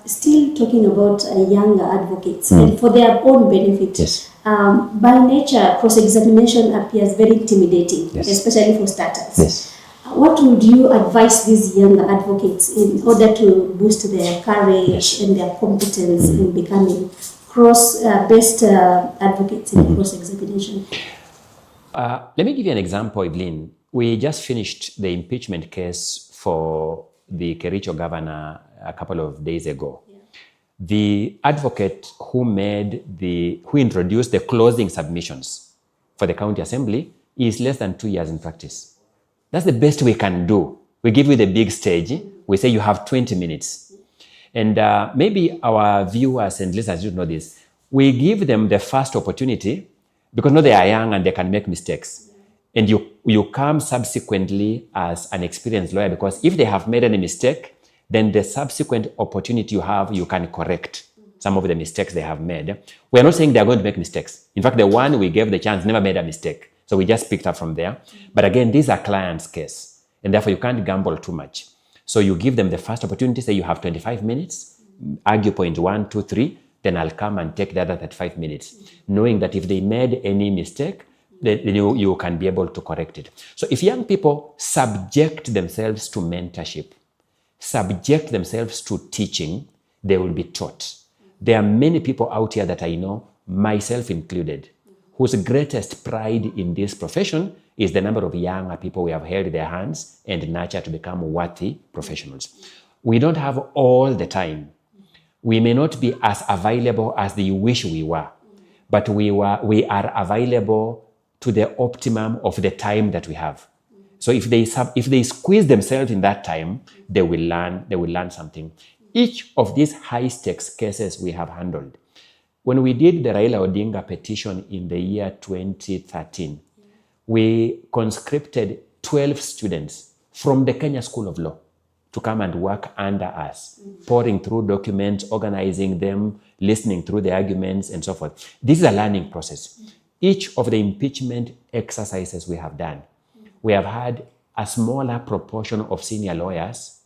Still talking about younger advocates and for their own benefit. Yes. By nature, cross-examination appears very intimidating, especially for starters. Yes. What would you advise these younger advocates in order to boost their courage and their competence in becoming best advocates in cross-examination? Let me give you an example, Evelyne. We just finished the impeachment case for the Kericho governor a couple of days ago. Yeah. The advocate who introduced the closing submissions for the county assembly is less than 2 years in practice. That's the best we can do. We give you the big stage. We say you have 20 minutes. And maybe our viewers and listeners should know this. We give them the first opportunity because they are young and they can make mistakes. And you come subsequently as an experienced lawyer, because if they have made any mistake, then the subsequent opportunity you have, you can correct some of the mistakes they have made. We are not saying they are going to make mistakes. In fact, the one we gave the chance never made a mistake. So we just picked up from there. But again, these are clients' case, and therefore you can't gamble too much. So you give them the first opportunity, say you have 25 minutes, argue point 1, 2, 3, then I'll come and take the other 35 minutes, knowing that if they made any mistake, then you can be able to correct it. So if young people subject themselves to mentorship, subject themselves to teaching, they will be taught. There are many people out here that I know, myself included, whose greatest pride in this profession is the number of younger people we have held their hands and nurtured to become worthy professionals. We don't have all the time. We may not be as available as they wish we were, but we are available to the optimum of the time that we have. So if they squeeze themselves in that time, they will learn something. Each of these high-stakes cases we have handled. When we did the Raila Odinga petition in the year 2013, we conscripted 12 students from the Kenya School of Law to come and work under us, pouring through documents, organizing them, listening through the arguments, and so forth. This is a learning process. Each of the impeachment exercises we have done, we have had a smaller proportion of senior lawyers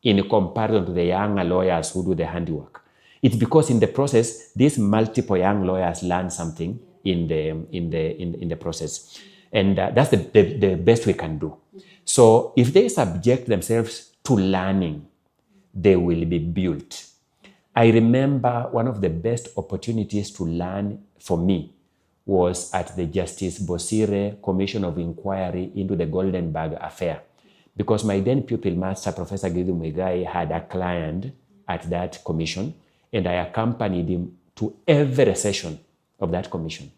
in comparison to the younger lawyers who do the handiwork. It's because in the process, these multiple young lawyers learn something in the process. And that's the best we can do. So if they subject themselves to learning, they will be built. I remember one of the best opportunities to learn for me was at the Justice Bosire Commission of Inquiry into the Goldenberg affair. Because my then pupil master, Professor Githu Muigai, had a client at that commission, and I accompanied him to every session of that commission.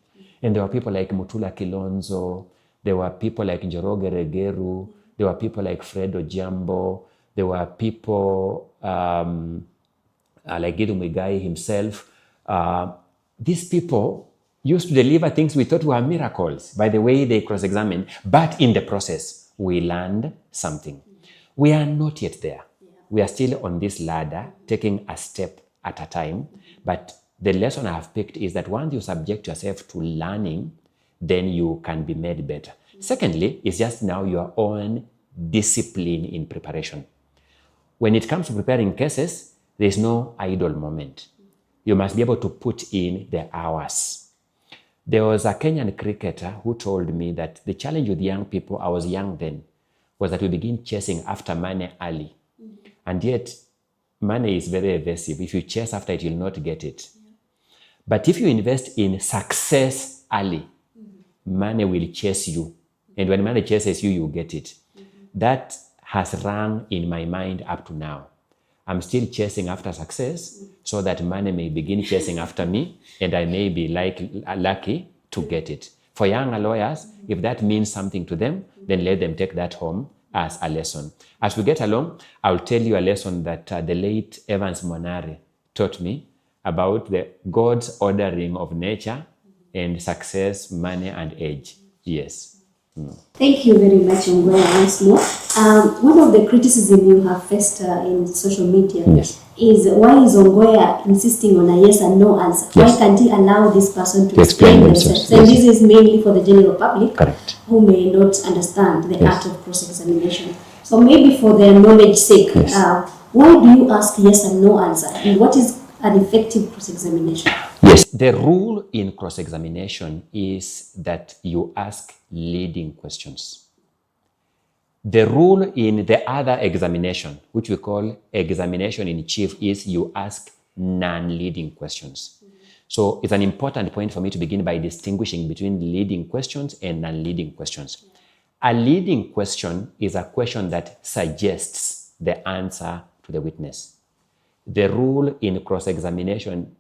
And there were people like Mutula Kilonzo, there were people like Njoroge Regeru, there were people like Fred Ojambo, there were people like Githu Muigai himself. These people used to deliver things we thought were miracles by the way they cross-examined, but in the process, we learned something. We are not yet there. We are still on this ladder, taking a step at a time. But the lesson I have picked is that once you subject yourself to learning, then you can be made better. Secondly, it's just now your own discipline in preparation. When it comes to preparing cases, there's no idle moment. You must be able to put in the hours. There was a Kenyan cricketer who told me that the challenge with young people, I was young then, was that we begin chasing after money early. And yet, money is very evasive. If you chase after it, you'll not get it. But if you invest in success early, money will chase you. And when money chases you, you get it. That has rung in my mind up to now. I'm still chasing after success so that money may begin chasing after me and I may be lucky to get it. For younger lawyers, if that means something to them, then let them take that home as a lesson. As we get along, I'll tell you a lesson that the late Evans Monare taught me about the God's ordering of nature and success, money, and age. Yes. Thank you very much, Ongoya, once more. One of the criticism you have faced in social media is why is Ongoya insisting on a yes and no answer? Why can't he allow this person to explain themselves? And this is mainly for the general public who may not understand the art of cross-examination. So maybe for their knowledge sake, why do you ask yes and no answer? And what is an effective cross-examination? Yes, the rule in cross-examination is that you ask leading questions. The rule in the other examination, which we call examination in chief, is you ask non-leading questions. So it's an important point for me to begin by distinguishing between leading questions and non-leading questions. A leading question is a question that suggests the answer to the witness. The rule in cross-examination,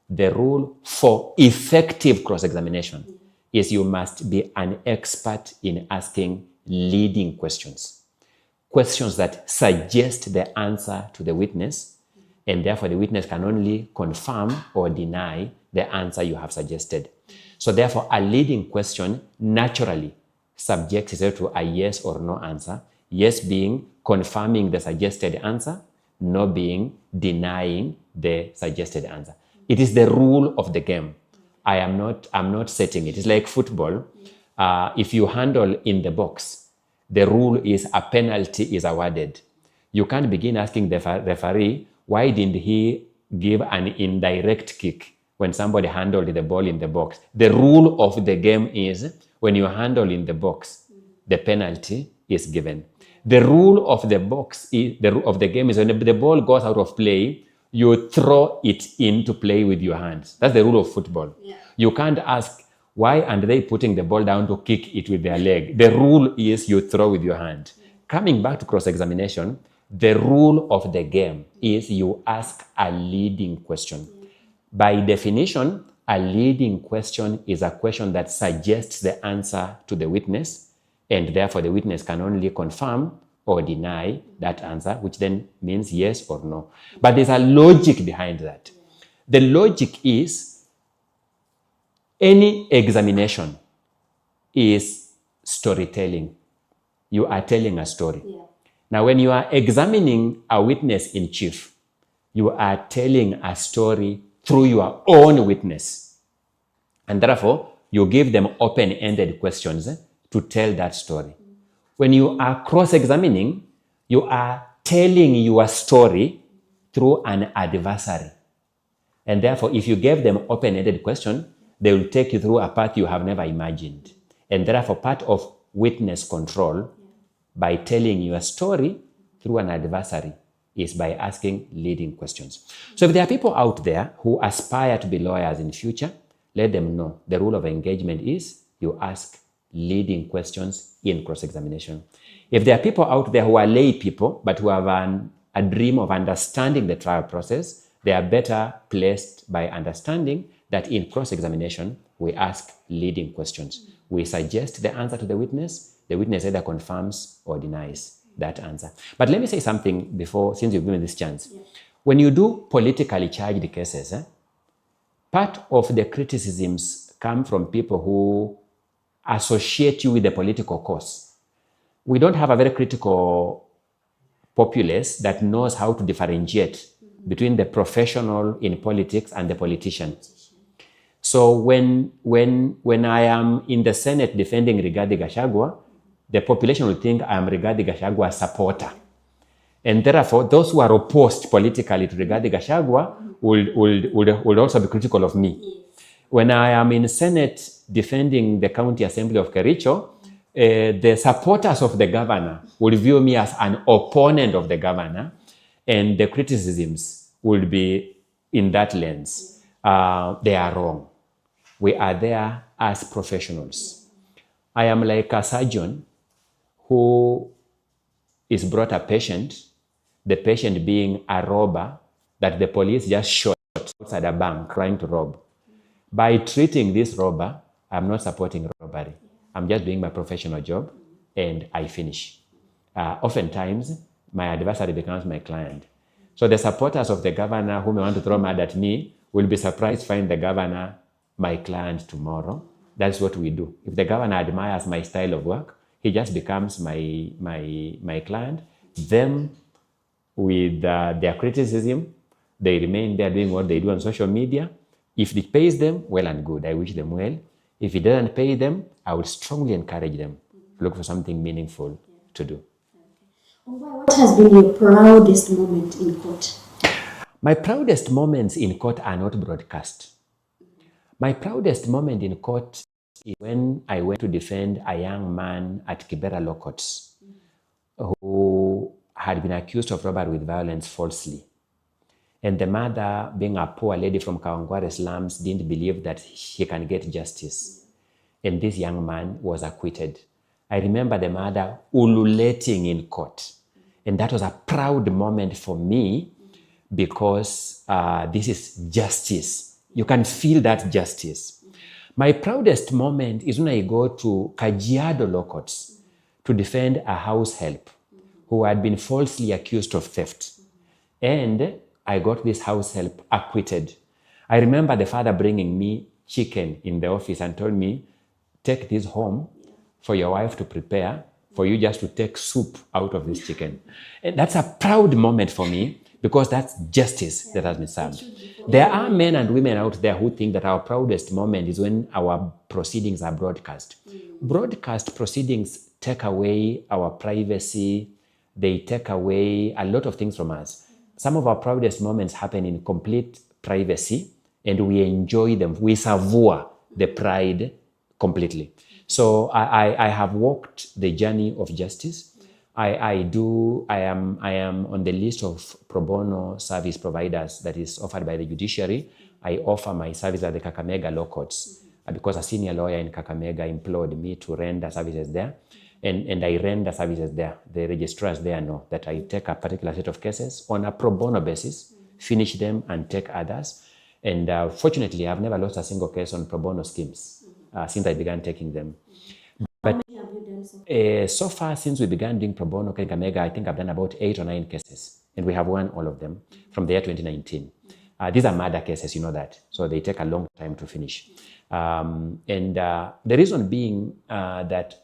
the rule for effective cross-examination is you must be an expert in asking leading questions. Questions that suggest the answer to the witness, and therefore the witness can only confirm or deny the answer you have suggested. So therefore, a leading question naturally subjects itself to a yes or no answer. Yes being confirming the suggested answer, no being denying the suggested answer. It is the rule of the game. I'm not setting it. It's like football. If you handle in the box, the rule is a penalty is awarded. You can't begin asking the referee, why didn't he give an indirect kick when somebody handled the ball in the box? The rule of the game is when you handle in the box, the penalty is given. The rule of the box, of the game is when the ball goes out of play, you throw it into play with your hands. That's the rule of football. Yeah. You can't ask, why aren't they putting the ball down to kick it with their leg? The rule is you throw with your hand. Yeah. Coming back to cross-examination, the rule of the game is you ask a leading question. Yeah. By definition, a leading question is a question that suggests the answer to the witness, and therefore the witness can only confirm or deny that answer, which then means yes or no. But there's a logic behind that. The logic is any examination is storytelling. You are telling a story. Yeah. Now, when you are examining a witness in chief, you are telling a story through your own witness. And therefore, you give them open-ended questions to tell that story. When you are cross-examining, you are telling your story through an adversary. And therefore, if you gave them open-ended question, they will take you through a path you have never imagined. And therefore, part of witness control by telling your story through an adversary is by asking leading questions. So if there are people out there who aspire to be lawyers in future, let them know the rule of engagement is you ask leading questions in cross-examination. If there are people out there who are lay people, but who have a dream of understanding the trial process, they are better placed by understanding that in cross-examination, we ask leading questions. We suggest the answer to the witness either confirms or denies that answer. But let me say something before, since you've given me this chance. Yeah. When you do politically charged cases, part of the criticisms come from people who associate you with the political cause. We don't have a very critical populace that knows how to differentiate between the professional in politics and the politician. So when I am in the Senate defending Rigathi Gachagua, the population will think I am Rigathi Gachagua's supporter. And therefore, those who are opposed politically to Rigathi Gachagua will also be critical of me. When I am in Senate defending the County Assembly of Kericho, the supporters of the governor will view me as an opponent of the governor, and the criticisms will be in that lens. They are wrong. We are there as professionals. I am like a surgeon who is brought a patient, the patient being a robber that the police just shot outside a bank trying to rob. By treating this robber, I'm not supporting robbery. I'm just doing my professional job, and I finish. Oftentimes, my adversary becomes my client. So the supporters of the governor who may want to throw mud at me will be surprised to find the governor my client tomorrow. That's what we do. If the governor admires my style of work, he just becomes my client. Them, with their criticism, they remain there doing what they do on social media. If it pays them, well and good. I wish them well. If it doesn't pay them, I would strongly encourage them to look for something meaningful to do. What has been your proudest moment in court? My proudest moments in court are not broadcast. My proudest moment in court is when I went to defend a young man at Kibera Law Courts who had been accused of robbery with violence falsely. And the mother, being a poor lady from Kawangware slums, didn't believe that she can get justice. And this young man was acquitted. I remember the mother ululating in court. And that was a proud moment for me because this is justice. You can feel that justice. My proudest moment is when I go to Kajiado Law Courts to defend a house help who had been falsely accused of theft. And I got this house help acquitted. I remember the father bringing me chicken in the office and told me, take this home for your wife to prepare, for you just to take soup out of this chicken. And that's a proud moment for me because that's justice that has been served. There are men and women out there who think that our proudest moment is when our proceedings are broadcast. Broadcast proceedings take away our privacy. They take away a lot of things from us. Some of our proudest moments happen in complete privacy, and we enjoy them. We savour the pride completely. So I have walked the journey of justice. I am on the list of pro bono service providers that is offered by the judiciary. I offer my service at the Kakamega Law Courts because a senior lawyer in Kakamega implored me to render services there. And I render services there. The registrars there know that I take a particular set of cases on a pro bono basis, finish them and take others. And fortunately, I've never lost a single case on pro bono schemes since I began taking them. But how many have you done so far, since we began doing pro bono in Kakamega, I think I've done about 8 or 9 cases. And we have won all of them from the year 2019. These are murder cases, you know that. So they take a long time to finish. The reason being that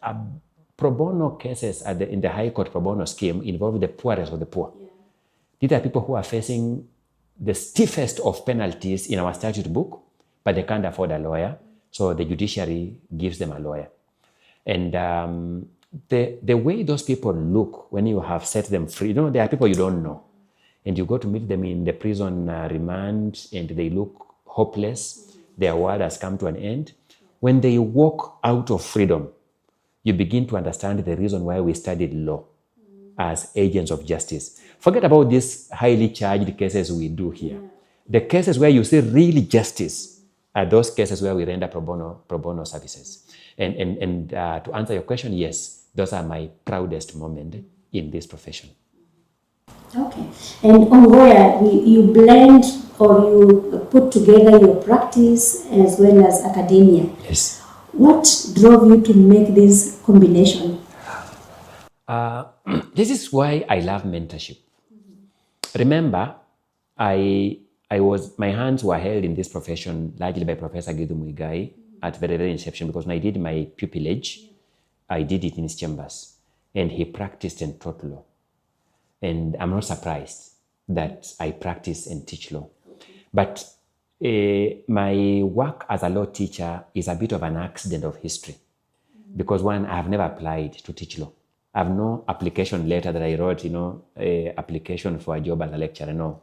pro bono cases in the High Court pro bono scheme involve the poorest of the poor. Yeah. These are people who are facing the stiffest of penalties in our statute book, but they can't afford a lawyer, so the judiciary gives them a lawyer. And the way those people look when you have set them free, there are people you don't know. and you go to meet them in the prison remand and they look hopeless, their world has come to an end. When they walk out of freedom, you begin to understand the reason why we studied law as agents of justice. Forget about these highly charged cases we do here. The cases where you see really justice are those cases where we render pro bono services. And to answer your question, yes, those are my proudest moments in this profession. Okay. And Ongoya, you blend or you put together your practice as well as academia. Yes. What drove you to make this combination? This is why I love mentorship. Remember, my hands were held in this profession largely by Professor Githu Muigai at very, very inception, because when I did my pupillage, I did it in his chambers, and he practiced and taught law. And I'm not surprised that I practice and teach law. But my work as a law teacher is a bit of an accident of history, because one, I have never applied to teach law. I have no application letter that I wrote, application for a job as a lecturer, no.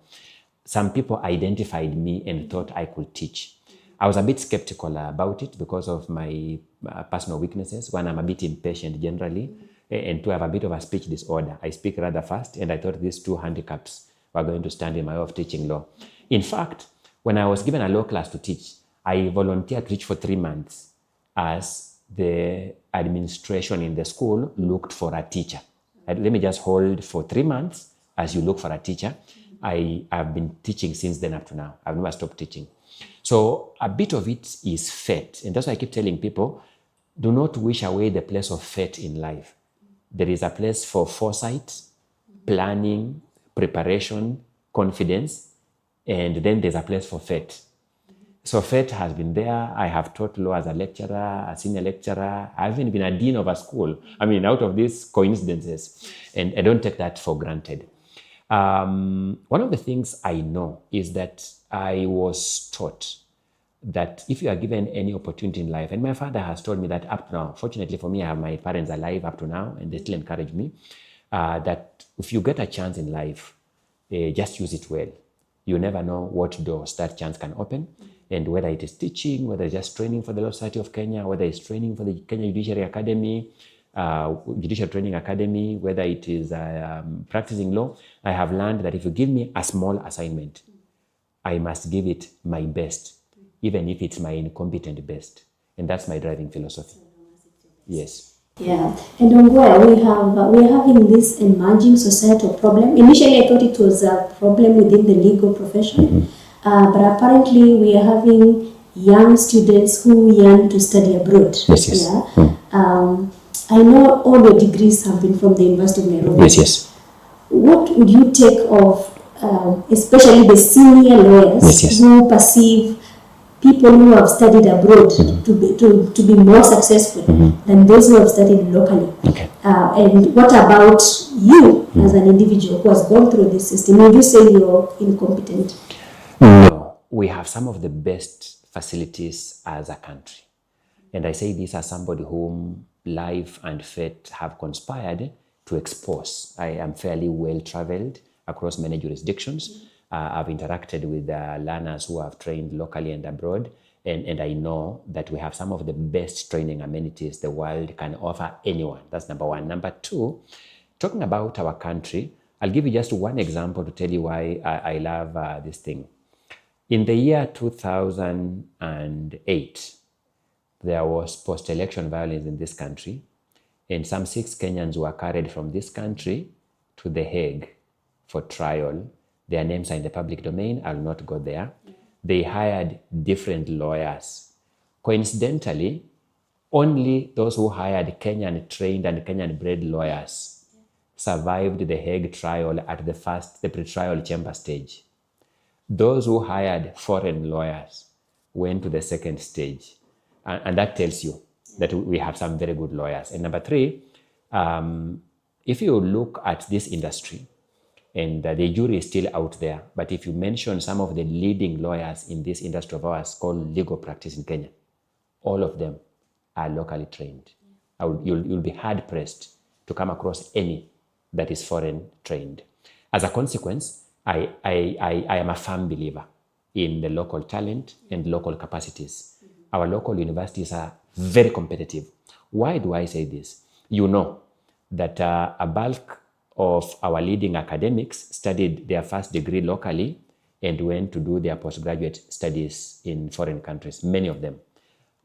Some people identified me and thought I could teach. I was a bit skeptical about it because of my personal weaknesses. One, I'm a bit impatient generally, and two, I have a bit of a speech disorder. I speak rather fast, and I thought these two handicaps were going to stand in my way of teaching law. In fact, when I was given a law class to teach, I volunteered to teach for 3 months as the administration in the school looked for a teacher. Let me just hold for 3 months as you look for a teacher. I have been teaching since then up to now. I've never stopped teaching. So a bit of it is fate. And that's why I keep telling people, do not wish away the place of fate in life. There is a place for foresight, planning, preparation, confidence, and then there's a place for fate. So fate has been there. I have taught law as a lecturer, a senior lecturer. I haven't been a dean of a school. I mean, out of these coincidences. And I don't take that for granted. One of the things I know is that I was taught that if you are given any opportunity in life, and my father has told me that up to now, fortunately for me, I have my parents alive up to now, and they still encourage me, that if you get a chance in life, just use it well. You never know what doors that chance can open, and whether it is teaching, whether it's just training for the Law Society of Kenya, whether it's training for the Kenya Judiciary Academy, Judicial Training Academy, whether it is practicing law, I have learned that if you give me a small assignment, I must give it my best, even if it's my incompetent best. And that's my driving philosophy. Yes. Yeah. And Ongoya, we are having this emerging societal problem. Initially, I thought it was a problem within the legal profession, but apparently we are having young students who yearn to study abroad. Yes. Yeah. I know all your degrees have been from the University of Nairobi. Yes. What would you take of, especially the senior lawyers who perceive people who have studied abroad to be more successful than those who have studied locally? Okay. And what about you as an individual who has gone through this system? Would you say you're incompetent? No. We have some of the best facilities as a country. And I say this as somebody whom life and fate have conspired to expose. I am fairly well traveled across many jurisdictions. I've interacted with learners who have trained locally and abroad, and I know that we have some of the best training amenities the world can offer anyone. That's number one. Number two, talking about our country, I'll give you just one example to tell you why I love this thing. In the year 2008, there was post-election violence in this country, and some 6 Kenyans were carried from this country to The Hague for trial. Their names are in the public domain. I'll not go there. They hired different lawyers. Coincidentally, only those who hired Kenyan-trained and Kenyan-bred lawyers survived the Hague trial at the pre-trial chamber stage. Those who hired foreign lawyers went to the second stage. And that tells you that we have some very good lawyers. And number three, if you look at this industry, and the jury is still out there, but if you mention some of the leading lawyers in this industry of ours called legal practice in Kenya, all of them are locally trained. You'll be hard-pressed to come across any that is foreign trained. As a consequence, I am a firm believer in the local talent and local capacities. Our local universities are very competitive. Why do I say this? You know that a bulk of our leading academics studied their first degree locally and went to do their postgraduate studies in foreign countries, many of them.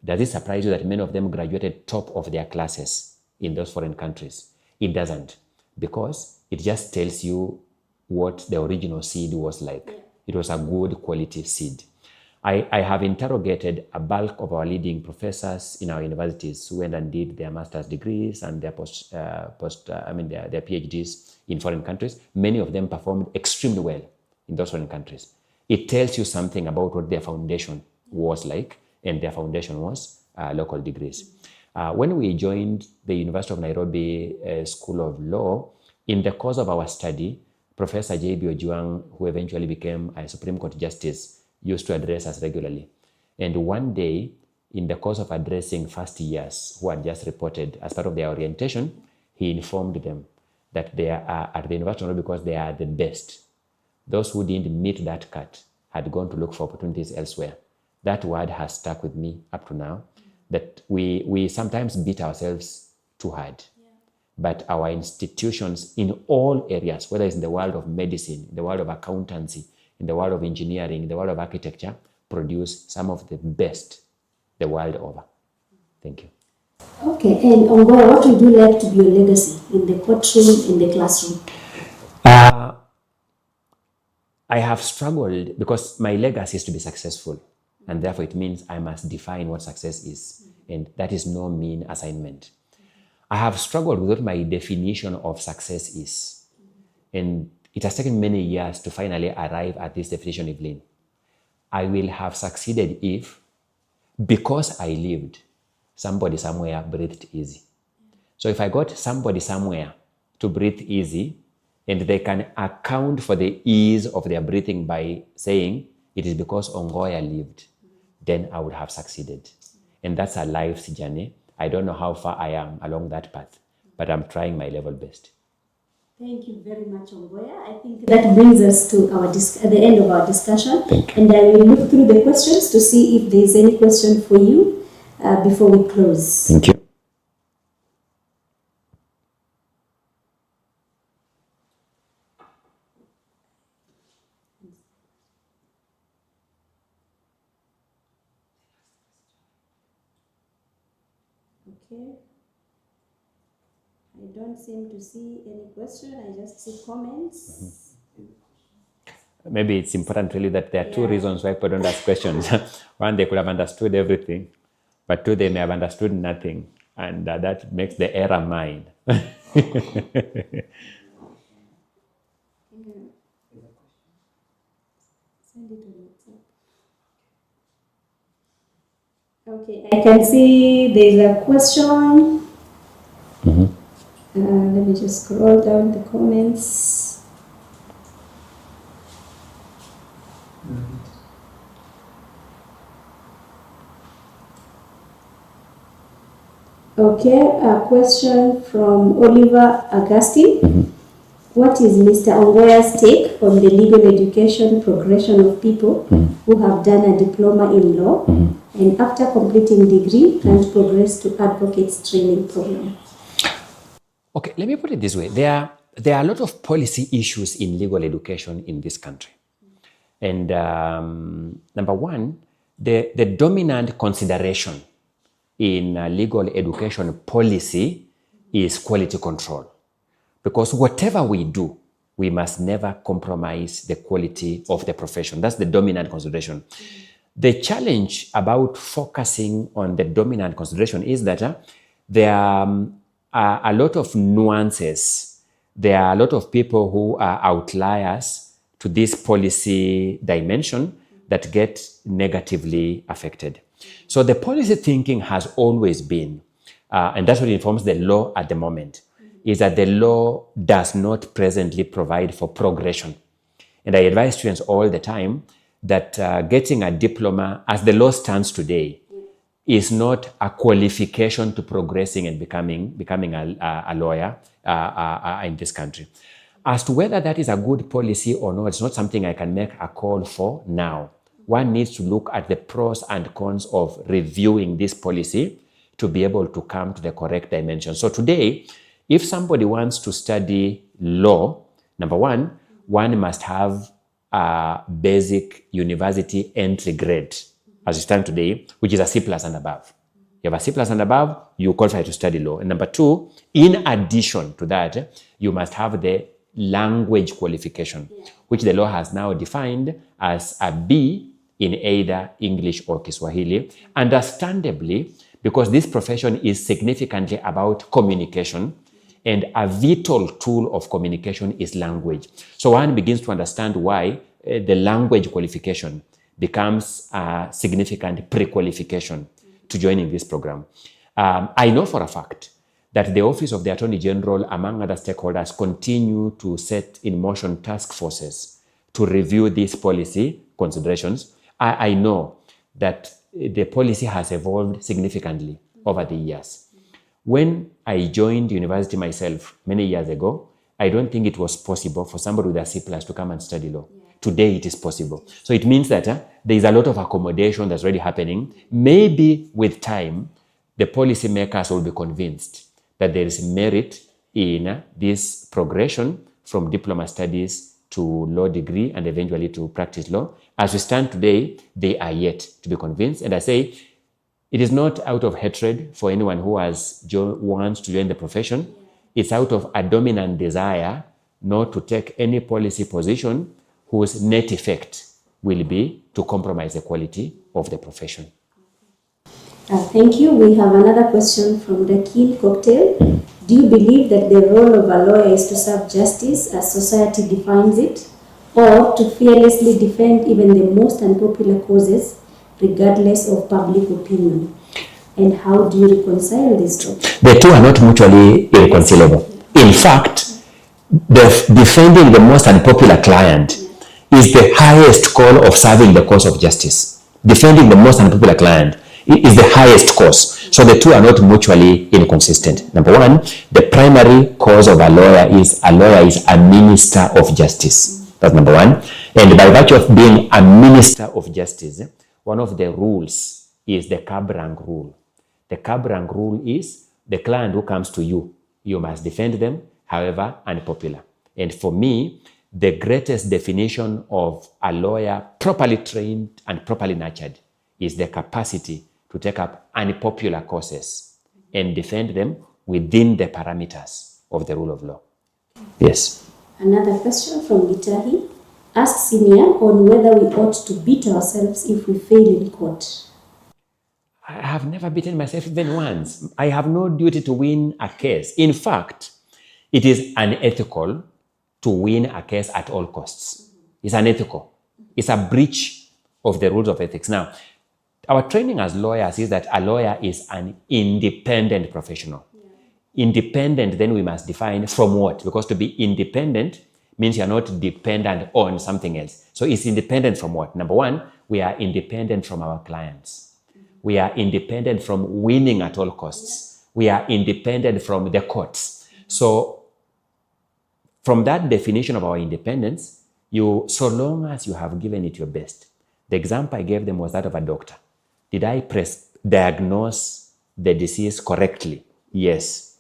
Does it surprise you that many of them graduated top of their classes in those foreign countries? It doesn't, because it just tells you what the original seed was like. Yeah. It was a good quality seed. I have interrogated a bulk of our leading professors in our universities who went and did their master's degrees and their their PhDs in foreign countries. Many of them performed extremely well in those foreign countries. It tells you something about what their foundation was like, and their foundation was local degrees. When we joined the University of Nairobi School of Law, in the course of our study, Professor J.B. Ojwang, who eventually became a Supreme Court Justice, used to address us regularly. And one day, in the course of addressing first years who had just reported as part of their orientation, he informed them that they are at the University of Nairobi because they are the best. Those who didn't meet that cut had gone to look for opportunities elsewhere. That word has stuck with me up to now, that we sometimes beat ourselves too hard. Yeah. But our institutions in all areas, whether it's in the world of medicine, in the world of accountancy, in the world of engineering, in the world of architecture, produce some of the best the world over. Thank you. Okay, and Ongoya, what would you like to be your legacy in the courtroom, in the classroom? I have struggled because my legacy is to be successful, and therefore it means I must define what success is, and that is no mean assignment. I have struggled with what my definition of success is, and it has taken many years to finally arrive at this definition, Evelyne. I will have succeeded if, because I lived, somebody somewhere breathed easy. So if I got somebody somewhere to breathe easy, and they can account for the ease of their breathing by saying it is because Ongoya lived, then I would have succeeded. And that's a life's journey. I don't know how far I am along that path, but I'm trying my level best. Thank you very much, Ongoya. I think that brings us to the end of our discussion. And I will look through the questions to see if there is any question for you before we close. Thank you. Okay. I don't seem to see any question. I just see comments. Maybe it's important really that there are two reasons why people don't ask questions. One, they could have understood everything, but two, they may have understood nothing, and that makes the error mine. Send it on WhatsApp. Okay, I can see there's a question. Let me just scroll down the comments. Okay, a question from Oliver Augustine. What is Mr. Ongoya's take on the legal education progression of people who have done a diploma in law and after completing degree and progress to advocates training program? Okay, let me put it this way. There are a lot of policy issues in legal education in this country. And number one, the dominant consideration in legal education policy is quality control. Because whatever we do, we must never compromise the quality of the profession. That's the dominant consideration. The challenge about focusing on the dominant consideration is that there are a lot of nuances. There are a lot of people who are outliers to this policy dimension that get negatively affected. So the policy thinking has always been, and that's what informs the law at the moment, is that the law does not presently provide for progression. And I advise students all the time that getting a diploma, as the law stands today, is not a qualification to progressing and becoming a lawyer in this country. As to whether that is a good policy or not, it's not something I can make a call for now. One needs to look at the pros and cons of reviewing this policy to be able to come to the correct dimension. So today, if somebody wants to study law, number one must have a basic university entry grade, as you stand today, which is a C+ and above. You have a C+ and above, you qualify to study law. And number two, in addition to that, you must have the language qualification, which the law has now defined as a B in either English or Kiswahili. Understandably, because this profession is significantly about communication, and a vital tool of communication is language. So one begins to understand why the language qualification becomes a significant pre-qualification to joining this program. I know for a fact that the Office of the Attorney General, among other stakeholders, continue to set in motion task forces to review these policy considerations. I know that the policy has evolved significantly over the years. When I joined university myself many years ago, I don't think it was possible for somebody with a C+ to come and study law. Today it is possible. So it means that there is a lot of accommodation that's already happening. Maybe with time, the policymakers will be convinced that there is merit in this progression from diploma studies to law degree and eventually to practice law. As we stand today, they are yet to be convinced. And I say, it is not out of hatred for anyone who wants to join the profession. It's out of a dominant desire not to take any policy position whose net effect will be to compromise the quality of the profession. Thank you. We have another question from the Keen Cocktail. Do you believe that the role of a lawyer is to serve justice as society defines it, or to fearlessly defend even the most unpopular causes regardless of public opinion? And how do you reconcile these two? The two are not mutually irreconcilable. In fact, defending the most unpopular client is the highest call of serving the cause of justice. Defending the most unpopular client is the highest cause. So the two are not mutually inconsistent. Number one, the primary cause of a lawyer is a minister of justice. That's number one. And by virtue of being a minister of justice, one of the rules is the cab rank rule. The cab rank rule is the client who comes to you, you must defend them, however unpopular. And for me, the greatest definition of a lawyer properly trained and properly nurtured is the capacity to take up unpopular causes and defend them within the parameters of the rule of law. Yes. Another question from Gitahi. Ask Senior on whether we ought to beat ourselves if we fail in court. I have never beaten myself even once. I have no duty to win a case. In fact, it is unethical to win a case at all costs. It's unethical. It's a breach of the rules of ethics. Now, our training as lawyers is that a lawyer is an independent professional. Independent, then we must define from what? Because to be independent means you're not dependent on something else. So it's independent from what? Number one, we are independent from our clients. We are independent from winning at all costs. We are independent from the courts. So from that definition of our independence, so long as you have given it your best. The example I gave them was that of a doctor. Did I diagnose the disease correctly? Yes.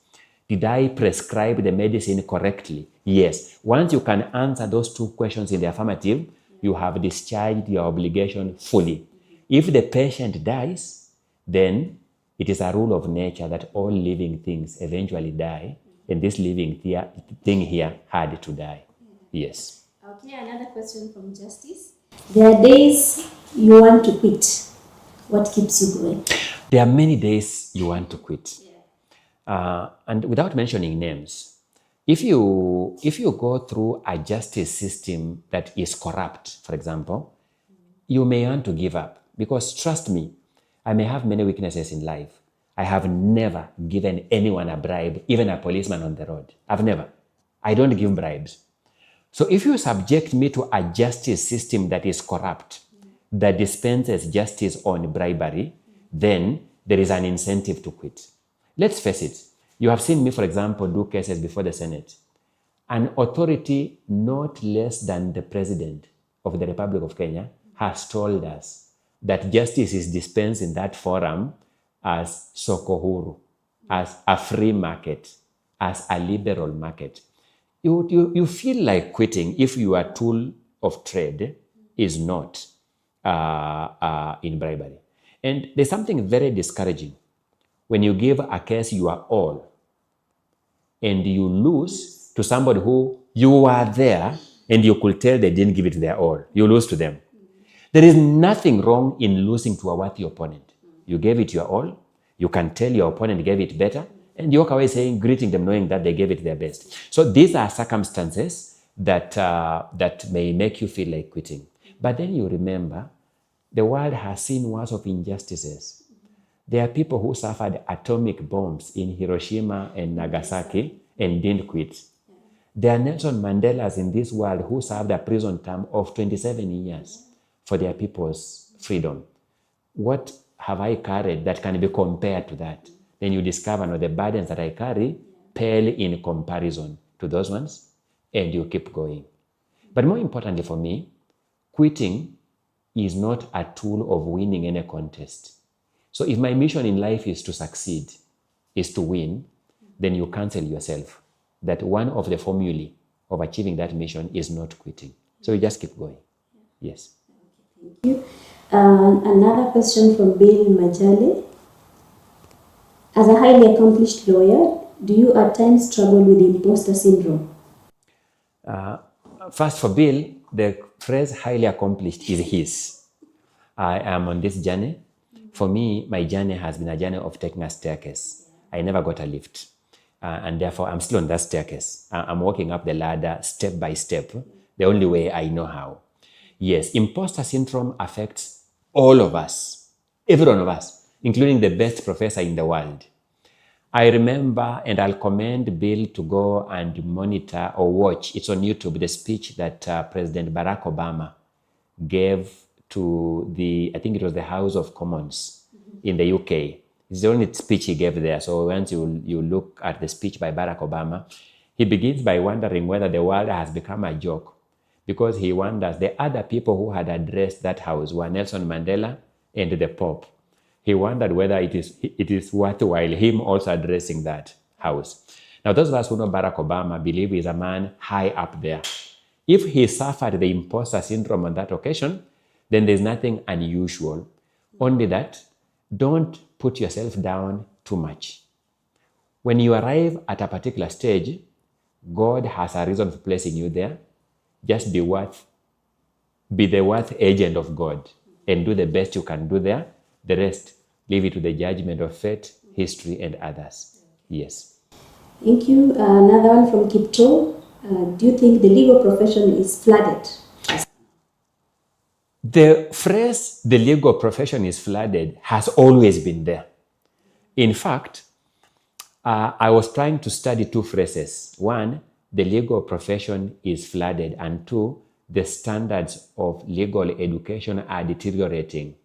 Did I prescribe the medicine correctly? Yes. Once you can answer those two questions in the affirmative, you have discharged your obligation fully. If the patient dies, then it is a rule of nature that all living things eventually die, and this living thing here had to die. Yes. Okay, another question from Justice. There are days you want to quit. What keeps you going? There are many days you want to quit. And without mentioning names, if you go through a justice system that is corrupt, for example, you may want to give up. Because trust me, I may have many weaknesses in life. I have never given anyone a bribe, even a policeman on the road. I've never. I don't give bribes. So if you subject me to a justice system that is corrupt, that dispenses justice on bribery, then there is an incentive to quit. Let's face it. You have seen me, for example, do cases before the Senate. An authority not less than the President of the Republic of Kenya has told us that justice is dispensed in that forum as soko huru, as a free market, as a liberal market. You feel like quitting if your tool of trade is not in bribery. And there's something very discouraging when you give a case your all and you lose to somebody who you were there and you could tell they didn't give it their all. You lose to them. There is nothing wrong in losing to a worthy opponent. You gave it your all. You can tell your opponent gave it better, and you walk away saying, greeting them, knowing that they gave it their best. So these are circumstances that may make you feel like quitting. But then you remember, the world has seen worse of injustices. There are people who suffered atomic bombs in Hiroshima and Nagasaki and didn't quit. There are Nelson Mandelas in this world who served a prison term of 27 years for their people's freedom. What have I carried that can be compared to that? Then you discover, no, the burdens that I carry pale in comparison to those ones, and you keep going. But more importantly for me, quitting is not a tool of winning any contest. So if my mission in life is to succeed, is to win, then you cancel yourself. That one of the formulae of achieving that mission is not quitting. So you just keep going. Yes. Thank you. Another question from Bill Majale. As a highly accomplished lawyer, do you at times struggle with imposter syndrome? First, for Bill, the phrase highly accomplished is his. I am on this journey. For me, my journey has been a journey of taking a staircase. I never got a lift. And therefore, I'm still on that staircase. I'm walking up the ladder step by step, the only way I know how. Yes, imposter syndrome affects all of us, every one of us, including the best professor in the world. I remember, and I'll commend Bill to go and monitor or watch, it's on YouTube, the speech that President Barack Obama gave to I think it was the House of Commons in the UK. It's the only speech he gave there. So once you look at the speech by Barack Obama, he begins by wondering whether the world has become a joke, because he wonders the other people who had addressed that house were Nelson Mandela and the Pope. He wondered whether it is worthwhile him also addressing that house. Now, those of us who know Barack Obama believe he's a man high up there. If he suffered the imposter syndrome on that occasion, then there's nothing unusual. Only that, don't put yourself down too much. When you arrive at a particular stage, God has a reason for placing you there. Just be the worth agent of God and do the best you can do there. The rest, leave it to the judgment of fate, history, and others. Yes. Thank you. Another one from Kipto. Do you think the legal profession is flooded? The phrase, the legal profession is flooded, has always been there. In fact, I was trying to study two phrases. One, the legal profession is flooded, and two, the standards of legal education are deteriorating.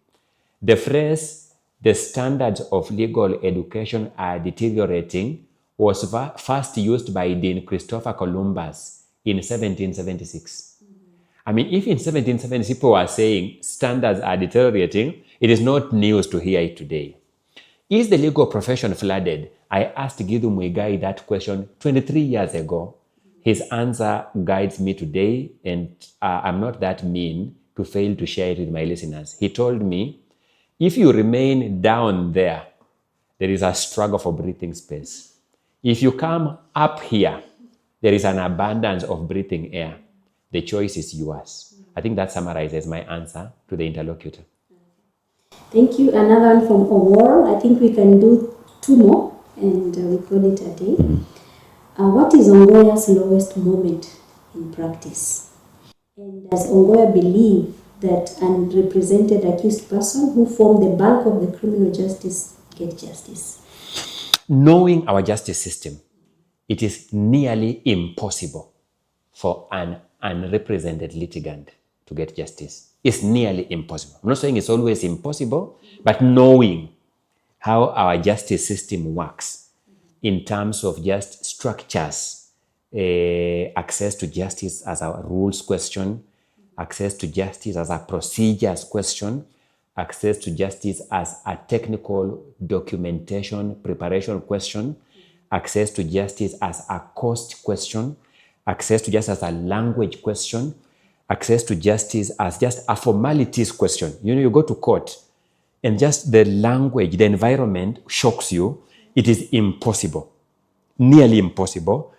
The phrase, the standards of legal education are deteriorating, was first used by Dean Christopher Columbus in 1776. I mean, if in 1770 people were saying standards are deteriorating, it is not news to hear it today. Is the legal profession flooded? I asked Githu Muigai that question 23 years ago. His answer guides me today, and I'm not that mean to fail to share it with my listeners. He told me, if you remain down there, there is a struggle for breathing space. If you come up here, there is an abundance of breathing air. The choice is yours. I think that summarizes my answer to the interlocutor. Thank you. Another one from Awar. I think we can do two more, and we call it a day. What is Ongoya's lowest moment in practice? And does Ongoya believe that an unrepresented accused person who formed the bulk of the criminal justice get justice? Knowing our justice system, it is nearly impossible for an unrepresented litigant to get justice. It's nearly impossible. I'm not saying it's always impossible, but knowing how our justice system works in terms of just structures, access to justice as a rules question, access to justice as a procedures question, access to justice as a technical documentation preparation question, access to justice as a cost question, access to justice as a language question, access to justice as just a formalities question. You know, you go to court and just the language, the environment shocks you. It is impossible, nearly impossible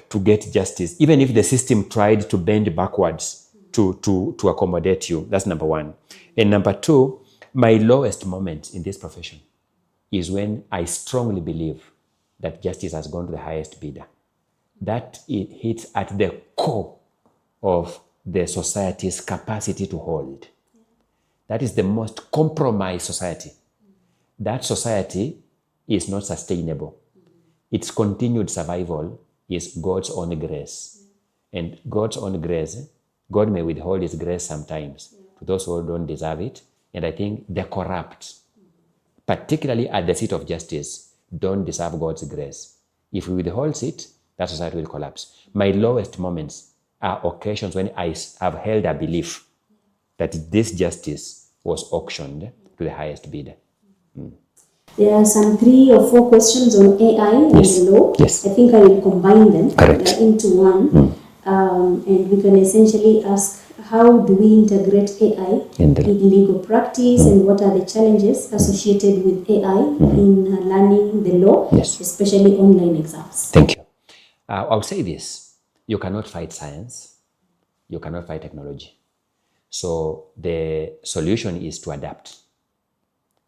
to get justice, even if the system tried to bend backwards to accommodate you. That's number one. And number two, my lowest moment in this profession is when I strongly believe that justice has gone to the highest bidder. That it hits at the core of the society's capacity to hold. That is the most compromised society. That society is not sustainable. Its continued survival is God's own grace. And God's own grace, God may withhold his grace sometimes to those who don't deserve it. And I think the corrupt, particularly at the seat of justice, don't deserve God's grace. If he withholds it, that society will collapse. My lowest moments are occasions when I have held a belief that this justice was auctioned to the highest bidder. There are some 3 or 4 questions on AI and the law. Yes. I think I will combine them into one. And we can essentially ask, how do we integrate AI in legal practice, and what are the challenges associated with AI in learning the law, especially online exams? Thank you. I'll say this. You cannot fight science. You cannot fight technology. So the solution is to adapt.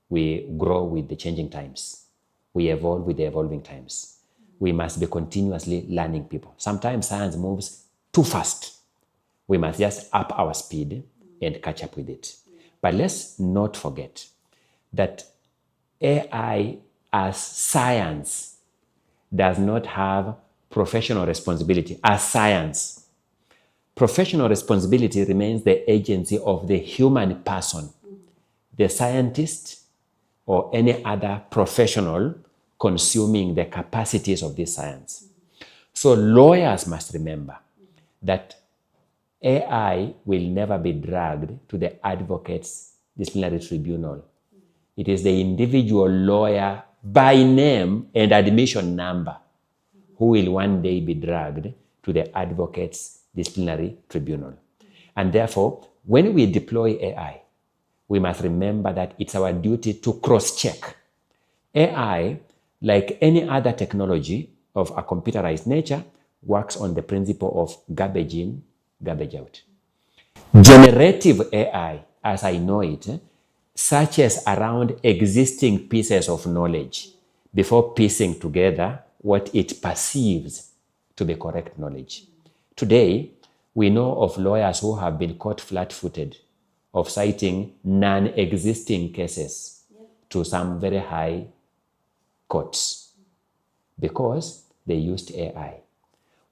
We grow with the changing times. We evolve with the evolving times. We must be continuously learning people. Sometimes science moves too fast. We must just up our speed and catch up with it. But let's not forget that AI as science does not have professional responsibility as science. Professional responsibility remains the agency of the human person, the scientist or any other professional consuming the capacities of this science. So lawyers must remember that AI will never be dragged to the advocate's disciplinary tribunal. It is the individual lawyer by name and admission number who will one day be dragged to the advocate's disciplinary tribunal. And therefore, when we deploy AI, we must remember that it's our duty to cross-check. AI, like any other technology of a computerized nature, works on the principle of garbage in, garbage out. Generative AI, as I know it, searches around existing pieces of knowledge before piecing together what it perceives to be correct knowledge. Today, we know of lawyers who have been caught flat-footed of citing non-existing cases to some very high courts because they used AI.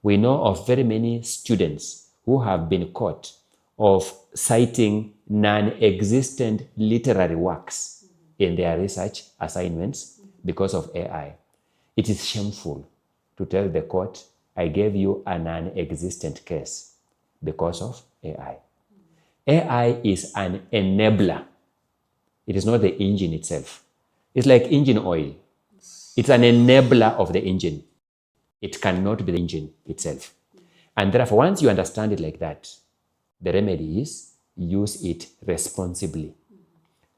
We know of very many students who have been caught of citing non-existent literary works in their research assignments because of AI. It is shameful to tell the court, I gave you a non-existent case because of AI. AI is an enabler. It is not the engine itself. It's like engine oil. It's an enabler of the engine. It cannot be the engine itself. And therefore, once you understand it like that, the remedy is use it responsibly.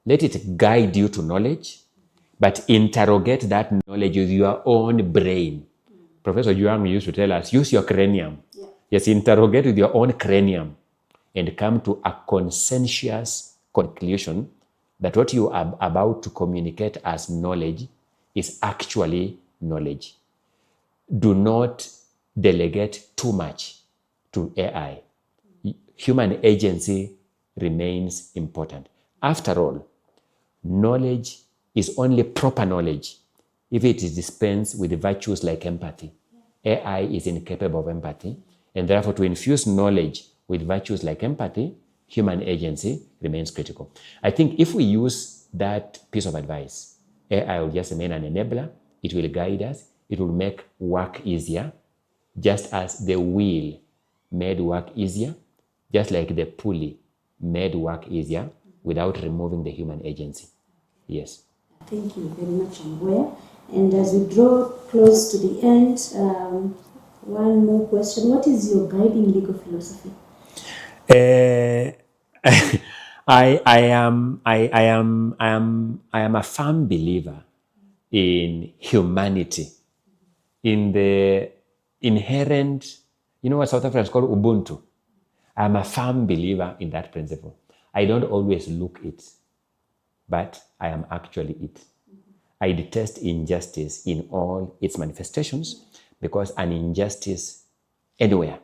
Let it guide you to knowledge, but interrogate that knowledge with your own brain. Professor Yuang used to tell us, use your cranium. Yes, interrogate with your own cranium and come to a conscientious conclusion that what you are about to communicate as knowledge is actually knowledge. Do not delegate too much to AI. Human agency remains important. After all, knowledge is only proper knowledge if it is dispensed with virtues like empathy. AI is incapable of empathy, and therefore to infuse knowledge with virtues like empathy, human agency remains critical. I think if we use that piece of advice, AI will just remain an enabler. It will guide us. It will make work easier. just as the wheel made work easier, just like the pulley made work easier without removing the human agency. Yes. Thank you very much, Ongoya. And as we draw close to the end, one more question. What is your guiding legal philosophy? I am a firm believer in humanity, in the inherent, you know what South Africans call Ubuntu. I am a firm believer in that principle. I don't always look it, but I am actually it. I detest injustice in all its manifestations because an injustice anywhere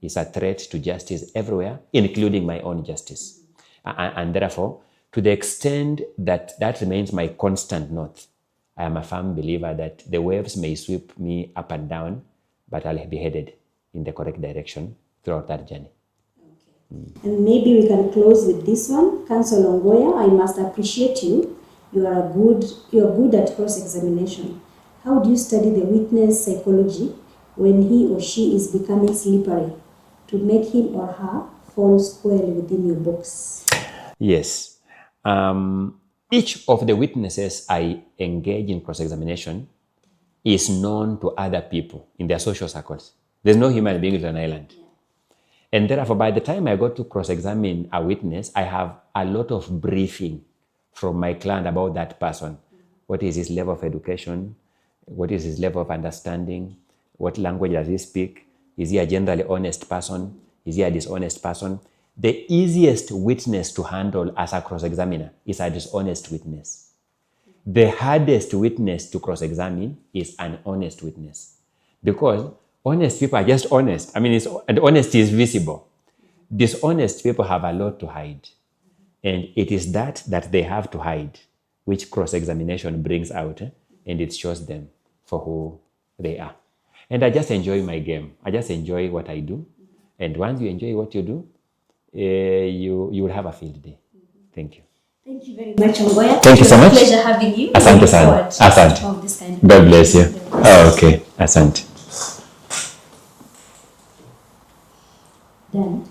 is a threat to justice everywhere, including my own justice. And therefore, to the extent that that remains my constant north, I am a firm believer that the waves may sweep me up and down, but I'll be headed in the correct direction throughout that journey. And maybe we can close with this one. Counsel Ongoya, I must appreciate you. You are good at cross-examination. How do you study the witness psychology when he or she is becoming slippery to make him or her fall squarely within your box? Yes. Each of the witnesses I engage in cross-examination is known to other people in their social circles. There's no human being on an island. And therefore, by the time I go to cross-examine a witness, I have a lot of briefing from my client about that person. What is his level of education? What is his level of understanding? What language does he speak? Is he a generally honest person? Is he a dishonest person? The easiest witness to handle as a cross-examiner is a dishonest witness. The hardest witness to cross-examine is an honest witness. Because honest people are just honest. I mean, and honesty is visible. Dishonest people have a lot to hide. And it is that they have to hide, which cross-examination brings out, and it shows them for who they are. And I just enjoy my game. I just enjoy what I do. And once you enjoy what you do, you will have a field day. Thank you. Thank you very much, Ongoya. Thank you so much. It was a pleasure having you. Asante sana. Asante. God bless you. Oh, okay. Asante. Done.